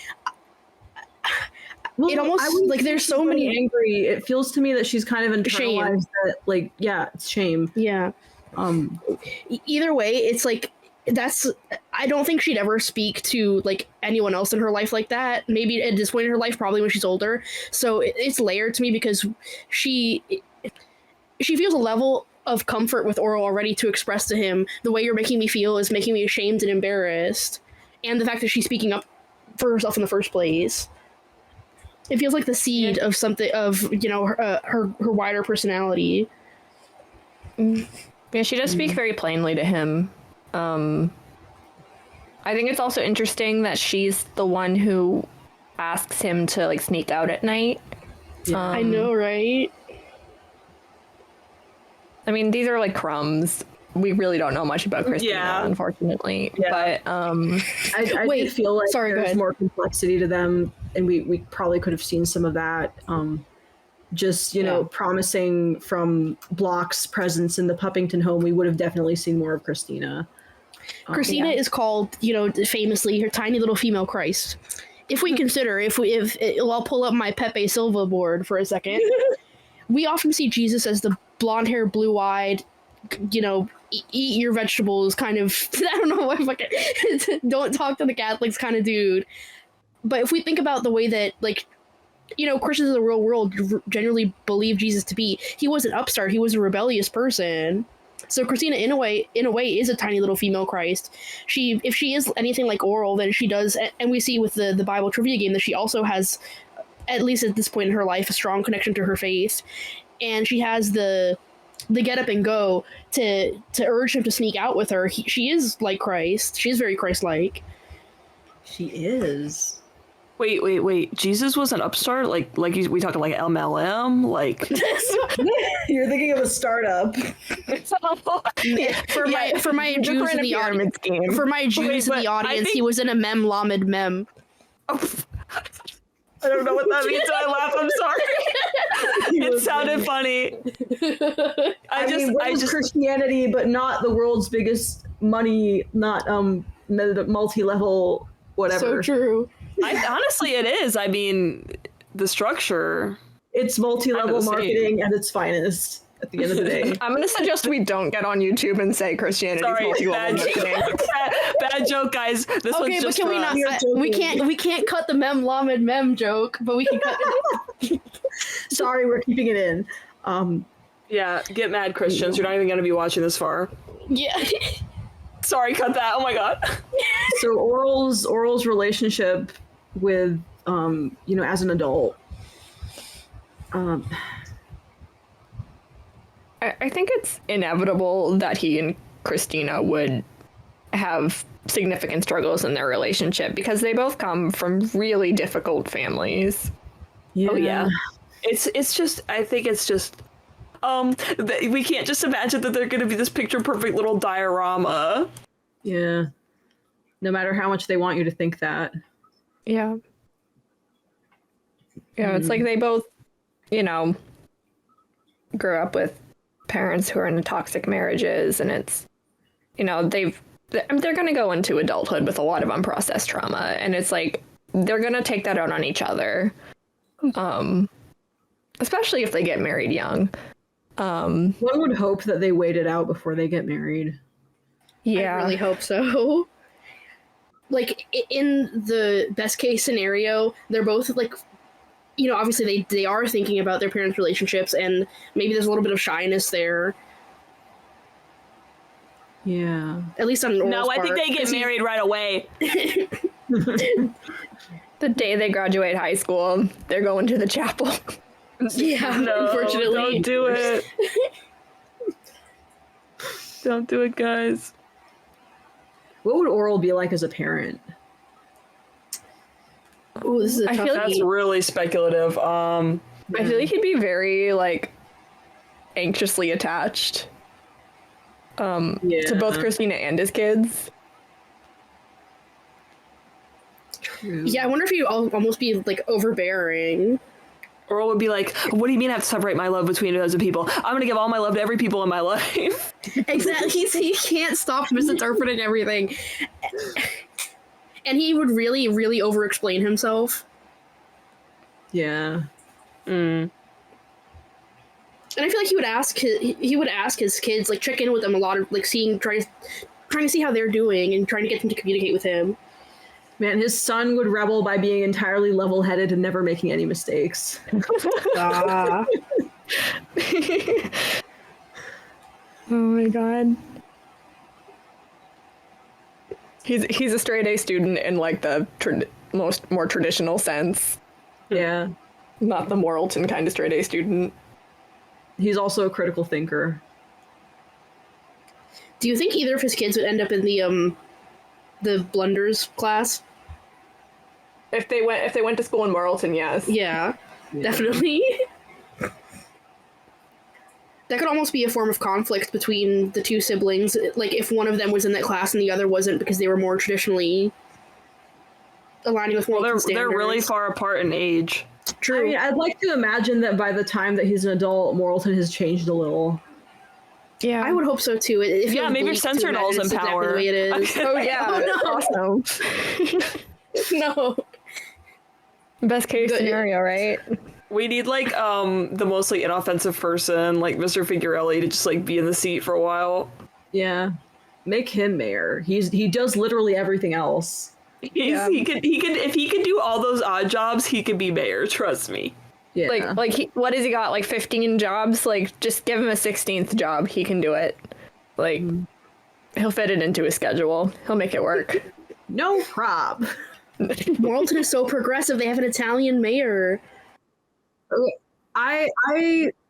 Well, it almost like there's so many angry. It feels to me that she's kind of internalized that, like, yeah, it's shame. Yeah. Either way, it's like that's. I don't think she'd ever speak to like anyone else in her life like that. Maybe at this point in her life, probably when she's older. So it's layered to me because she feels a level of comfort with Orel already to express to him the way you're making me feel is making me ashamed and embarrassed, and the fact that she's speaking up for herself in the first place. It feels like the seed of something of her wider personality. Yeah, she does speak very plainly to him. I think it's also interesting that she's the one who asks him to like sneak out at night. Yeah. I know, right? I mean, these are like crumbs. We really don't know much about Christina, unfortunately. Yeah. But I do feel like there's more complexity to them, and we probably could have seen some of that. Just promising from Block's presence in the Puppington home, we would have definitely seen more of Christina. Christina is called, famously her tiny little female Christ. If we consider, I'll pull up my Pepe Silva board for a second. We often see Jesus as the blonde-haired, blue-eyed, eat your vegetables kind of, I don't know what fucking, don't talk to the Catholics kind of dude. But if we think about the way that, Christians in the real world generally believe Jesus to be, he was an upstart, he was a rebellious person. So Christina, in a way, is a tiny little female Christ. If she is anything like Orel, then she does, and we see with the Bible trivia game that she also has, at least at this point in her life, a strong connection to her faith. And she has the get up and go to urge him to sneak out with her. She is like Christ. She is very Christ-like. She is. Wait. Jesus was an upstart? We talked like MLM? Like... You're thinking of a startup. For my Jews in the audience, he was in a mem lamed mem. I don't know what that means, so I laugh. I'm sorry. It sounded funny. I just Christianity, but not the world's biggest money, not multi-level whatever. So true. Honestly, it is. I mean, the structure. It's multi-level marketing at its finest. At the end of the day, I'm going to suggest we don't get on YouTube and say Christianity is multi-level marketing. Bad joke, guys. This one's just but can we can't cut the mem lamed mem joke, but we can cut it. Sorry, we're keeping it in. Yeah, get mad, Christians. You're not even going to be watching this far. Yeah. Sorry, cut that. Oh my god. So Orel's relationship with I I think it's inevitable that he and Christina would have significant struggles in their relationship because they both come from really difficult families. Yeah. Oh yeah. It's just, I think it's just, we can't just imagine that they're going to be this picture perfect little diorama. Yeah. No matter how much they want you to think that. Yeah. Yeah, it's like they both, you know, grew up with parents who are in toxic marriages, and it's, you know, they're going to go into adulthood with a lot of unprocessed trauma, and it's like they're going to take that out on each other, especially if they get married young. One would hope that they wait it out before they get married. I really hope so. Like, in the best case scenario, they're both, like, you know, obviously they are thinking about their parents' relationships, and maybe there's a little bit of shyness there. Yeah. At least on Orel's No, I think part, they get married right away. The day they graduate high school, they're going to the chapel. Yeah, No, unfortunately. don't do it. Don't do it, guys. What would Orel be like as a parent? Ooh, this is a I tough feel that's really speculative. I feel like he'd be very, like, anxiously attached to both Christina and his kids. True. Yeah, I wonder if he'd almost be, like, overbearing. Orel would be like, what do you mean I have to separate my love between a dozen people? I'm going to give all my love to every people in my life. Exactly. He can't stop misinterpreting everything. And he would really, really over-explain himself. Yeah. And I feel like he would ask his kids, like, check in with them a lot of, like, trying to see how they're doing and trying to get them to communicate with him. Man, his son would rebel by being entirely level-headed and never making any mistakes. Oh my god. He's a straight A student in, like, the more traditional sense. Yeah. Not the Moralton kind of straight A student. He's also a critical thinker. Do you think either of his kids would end up in the blunders class? If they went to school in Moralton, yes. Yeah. Definitely. That could almost be a form of conflict between the two siblings, like if one of them was in that class and the other wasn't because they were more traditionally aligning with Moralton standards. They're really far apart in age. True. I mean, I'd like to imagine that by the time that he's an adult, Moralton has changed a little. Yeah, I would hope so too. Yeah, maybe your sensor doll's in power. Exactly the way it is. Oh yeah, oh, no. No. Best case scenario, right? We need, like, the mostly inoffensive person, like Mr. Figurelli, to just, like, be in the seat for a while. Yeah. Make him mayor. He does literally everything else. He could if he could do all those odd jobs, he could be mayor, trust me. Yeah. What has he got? Like 15 jobs? Like, just give him a 16th job. He can do it. Like, he'll fit it into his schedule. He'll make it work. No prob. Moralton is so progressive. They have an Italian mayor. I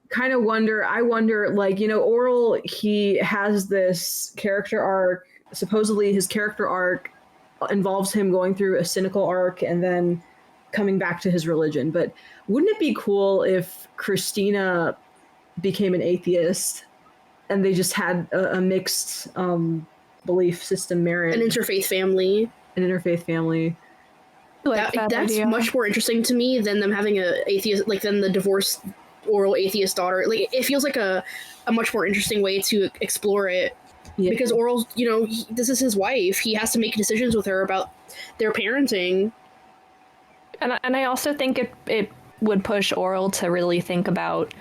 kind of wonder. I wonder, like, you know, Orel, he has this character arc. Supposedly, his character arc involves him going through a cynical arc and then coming back to his religion. But wouldn't it be cool if Christina became an atheist and they just had a mixed belief system marriage? An interfaith family. That that's idea. Much more interesting to me than them having a atheist, like, than the divorced Orel atheist daughter. Like, it feels like a much more interesting way to explore it. Yeah. Because Orel, you know, this is his wife. He has to make decisions with her about their parenting. And I also think it would push Orel to really think about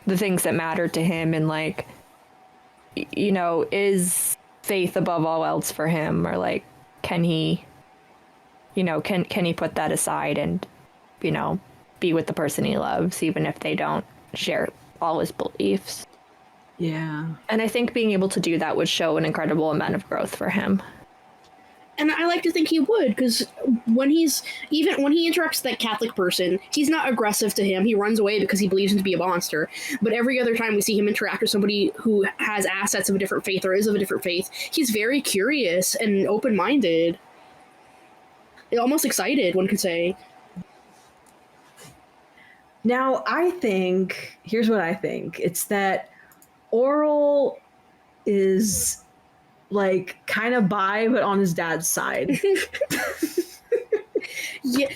the things that matter to him and, like, you know, is faith above all else for him, or, like, can he, you know, can he put that aside and, you know, be with the person he loves even if they don't share all his beliefs. Yeah. And I think being able to do that would show an incredible amount of growth for him. And I like to think he would, because when he interacts with that Catholic person, he's not aggressive to him. He runs away because he believes him to be a monster. But every other time we see him interact with somebody who has assets of a different faith or is of a different faith, he's very curious and open-minded. Almost excited, one could say. Now, here's what I think. It's that Orel is like kind of bi, but on his dad's side. Yeah,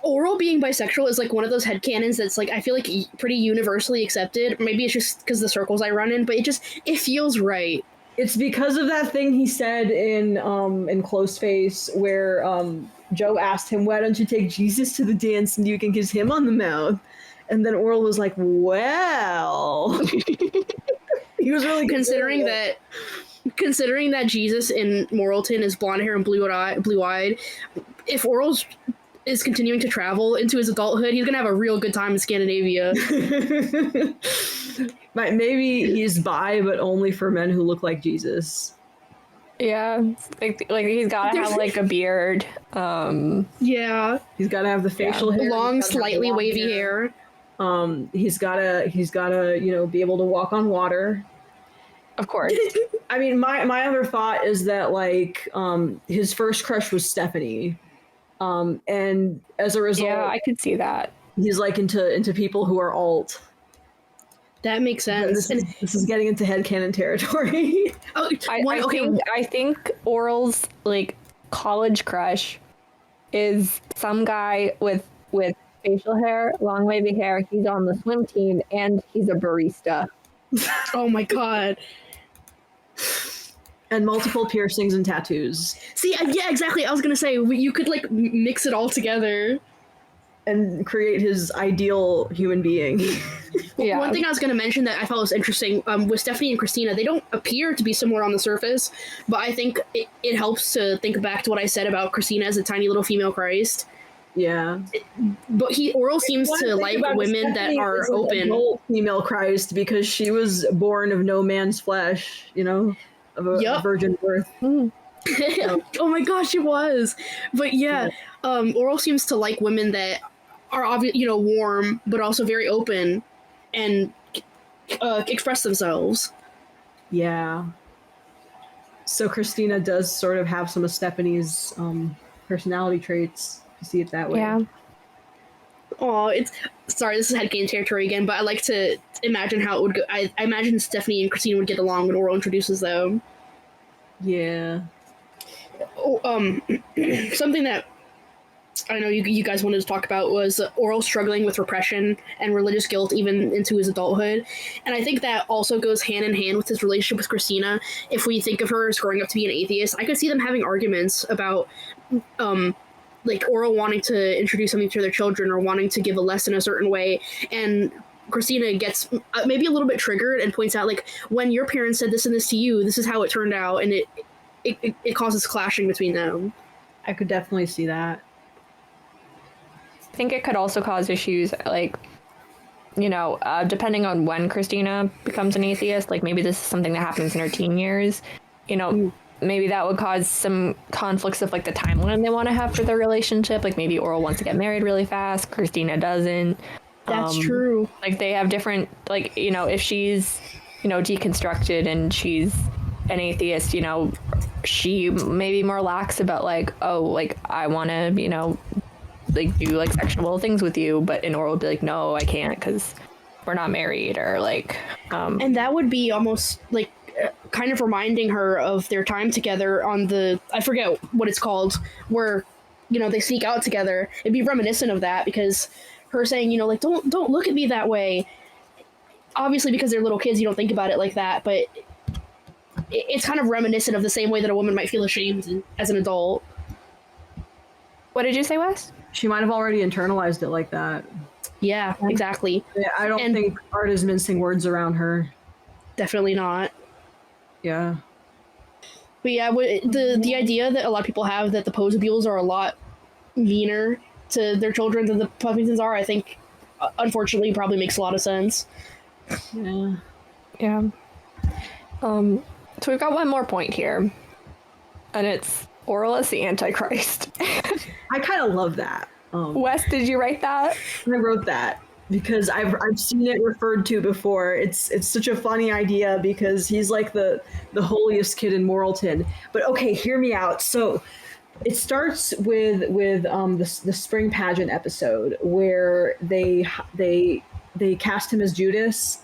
Orel being bisexual is like one of those headcanons that's like I feel like pretty universally accepted. Maybe it's just because the circles I run in, but it feels right. It's because of that thing he said in Close Face where Joe asked him, "Why don't you take Jesus to the dance and you can kiss him on the mouth?" And then Orel was like, "Well," he was really considering that. Considering that Jesus in Moralton is blonde hair and blue-eyed, if Orel is continuing to travel into his adulthood, he's gonna have a real good time in Scandinavia. Maybe he's bi, but only for men who look like Jesus. Yeah, like he's gotta have like a beard. Yeah, he's gotta have the facial hair, long, slightly wavy hair. He's gotta be able to walk on water. Of course. I mean, my other thought is that like his first crush was Stephanie, and as a result, yeah, I could see that he's like into people who are alt. That makes sense. This is getting into headcanon territory. I think Orel's like college crush is some guy with facial hair, long wavy hair. He's on the swim team and he's a barista. Oh my god. And multiple piercings and tattoos. See, yeah, exactly. I was gonna say you could like mix it all together and create his ideal human being. Yeah. One thing I was gonna mention that I thought was interesting with Stephanie and Christina, they don't appear to be similar on the surface, but I think it helps to think back to what I said about Christina as a tiny little female Christ. Yeah, but Orel seems to like women that are open. Female Christ, because she was born of no man's flesh, of a virgin birth. Oh my gosh, she was. But yeah, Orel seems to like women that are warm, but also very open and express themselves. Yeah. So Christina does sort of have some of Stephanie's personality traits. See it that way. Yeah. Oh, sorry, this is headcanon territory again, but I like to imagine how it would go. I imagine Stephanie and Christina would get along when Orel introduces them. Yeah. Something that I know you guys wanted to talk about was Orel struggling with repression and religious guilt even into his adulthood, and I think that also goes hand in hand with his relationship with Christina. If we think of her as growing up to be an atheist, I could see them having arguments about like Orel wanting to introduce something to their children or wanting to give a lesson a certain way, and Christina gets maybe a little bit triggered and points out, like, when your parents said this and this to you, this is how it turned out, and it causes clashing between them. I could definitely see that. I think it could also cause issues, like, depending on when Christina becomes an atheist, like maybe this is something that happens in her teen years, maybe that would cause some conflicts of like the timeline they want to have for their relationship. Like maybe Orel wants to get married really fast, Christina doesn't. That's true. Like they have different, like, if she's, deconstructed and she's an atheist, she may be more lax about like, oh, like I want to, like do like sexual things with you, but in Orel would be like, no, I can't because we're not married, or like. And that would be almost like kind of reminding her of their time together on I forget what it's called, where, they sneak out together. It'd be reminiscent of that, because her saying, like, don't look at me that way. Obviously, because they're little kids, you don't think about it like that, but it's kind of reminiscent of the same way that a woman might feel ashamed as an adult. What did you say, Wes? She might have already internalized it like that. Yeah, exactly. Yeah, I don't think Art is mincing words around her. Definitely not. Yeah. But yeah, the idea that a lot of people have that the Posabules are a lot meaner to their children than the Puppingtons are, I think, unfortunately, probably makes a lot of sense. Yeah. Yeah. So we've got one more point here, and it's Orel is the Antichrist. I kind of love that. Wes, did you write that? I wrote that because I've seen it referred to before. It's such a funny idea because he's like the holiest kid in Moralton. But okay, hear me out. So it starts with the spring pageant episode where they cast him as Judas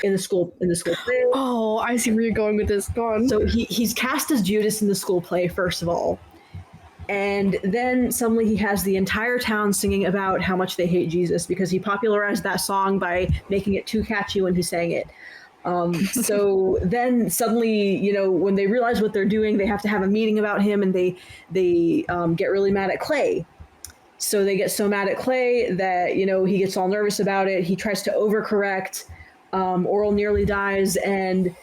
in the school play. Oh, I see where you're going with this. Go on. So he's cast as Judas in the school play, first of all. And then suddenly he has the entire town singing about how much they hate Jesus because he popularized that song by making it too catchy when he sang it. So then suddenly, when they realize what they're doing, they have to have a meeting about him, and they get really mad at Clay. So they get so mad at Clay that, he gets all nervous about it. He tries to overcorrect. Orel nearly dies. And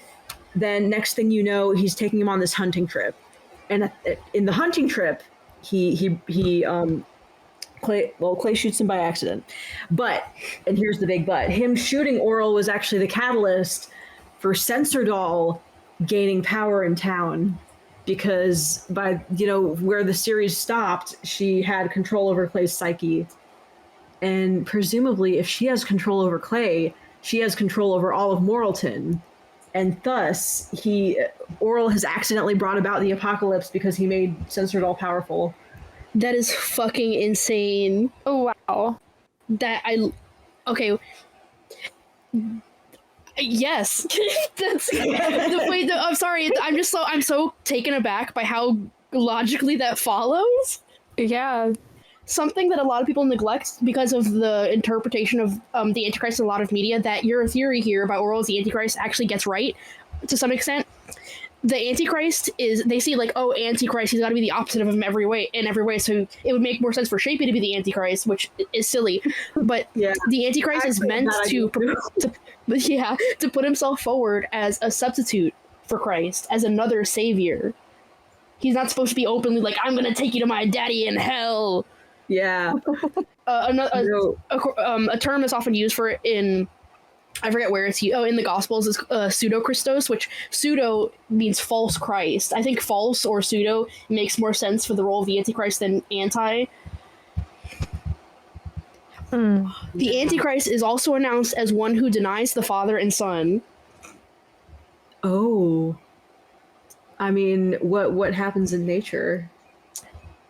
then next thing you know, he's taking him on this hunting trip. And in the hunting trip, Clay shoots him by accident. But, and here's the big but, him shooting Orel was actually the catalyst for Censordoll gaining power in town. Because by, where the series stopped, she had control over Clay's psyche. And presumably, if she has control over Clay, she has control over all of Moralton. And thus, Orel has accidentally brought about the apocalypse because he made Censordoll powerful. That is fucking insane. Oh, wow. Okay. Yes. That's the way I'm sorry. I'm so taken aback by how logically that follows. Yeah. Something that a lot of people neglect because of the interpretation of the Antichrist in a lot of media, that your theory here about Orel as the Antichrist actually gets right to some extent. The Antichrist they see like, oh, Antichrist, he's got to be the opposite of him in every way, so it would make more sense for Shapey to be the Antichrist, which is silly. But yeah, the Antichrist is meant to put himself forward as a substitute for Christ, as another savior. He's not supposed to be openly like, I'm going to take you to my daddy in hell. Yeah. A term that's often used for it in, I forget where it's used. Oh, in the Gospels is pseudo-Christos, which pseudo means false Christ. I think false or pseudo makes more sense for the role of the Antichrist than anti. The Antichrist is also announced as one who denies the Father and Son. Oh. I mean, what happens in nature?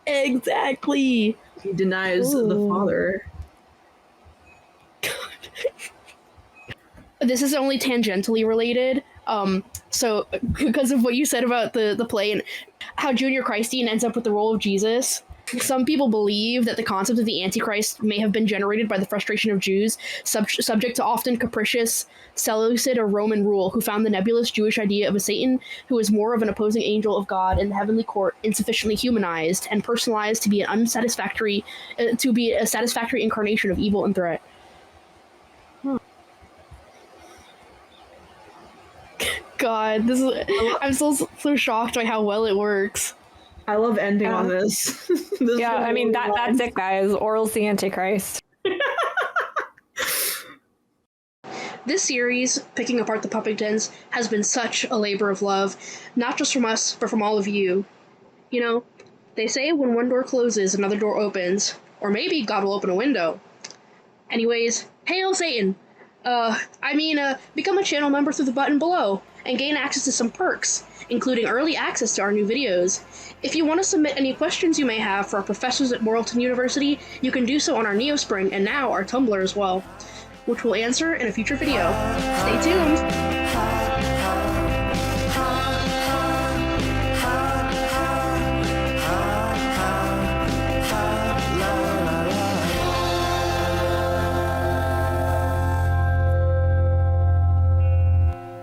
Exactly. He denies the Father. This is only tangentially related. So because of what you said about the play and how Junior Christine ends up with the role of Jesus, some people believe that the concept of the Antichrist may have been generated by the frustration of Jews, subject to often capricious, Seleucid or Roman rule, who found the nebulous Jewish idea of a Satan who is more of an opposing angel of God in the heavenly court insufficiently humanized and personalized to be a satisfactory incarnation of evil and threat. God, I'm so shocked by how well it works. I love ending on this. Yeah, I mean, that's it, guys. Orel's the Antichrist. This series, picking apart the Puppingtons, has been such a labor of love, not just from us, but from all of you. They say when one door closes, another door opens, or maybe God will open a window. Anyways, hail Satan! Become a channel member through the button below, and gain access to some perks, including early access to our new videos. If you want to submit any questions you may have for our professors at Moralton University, you can do so on our Neospring and now our Tumblr as well, which we'll answer in a future video. Stay tuned!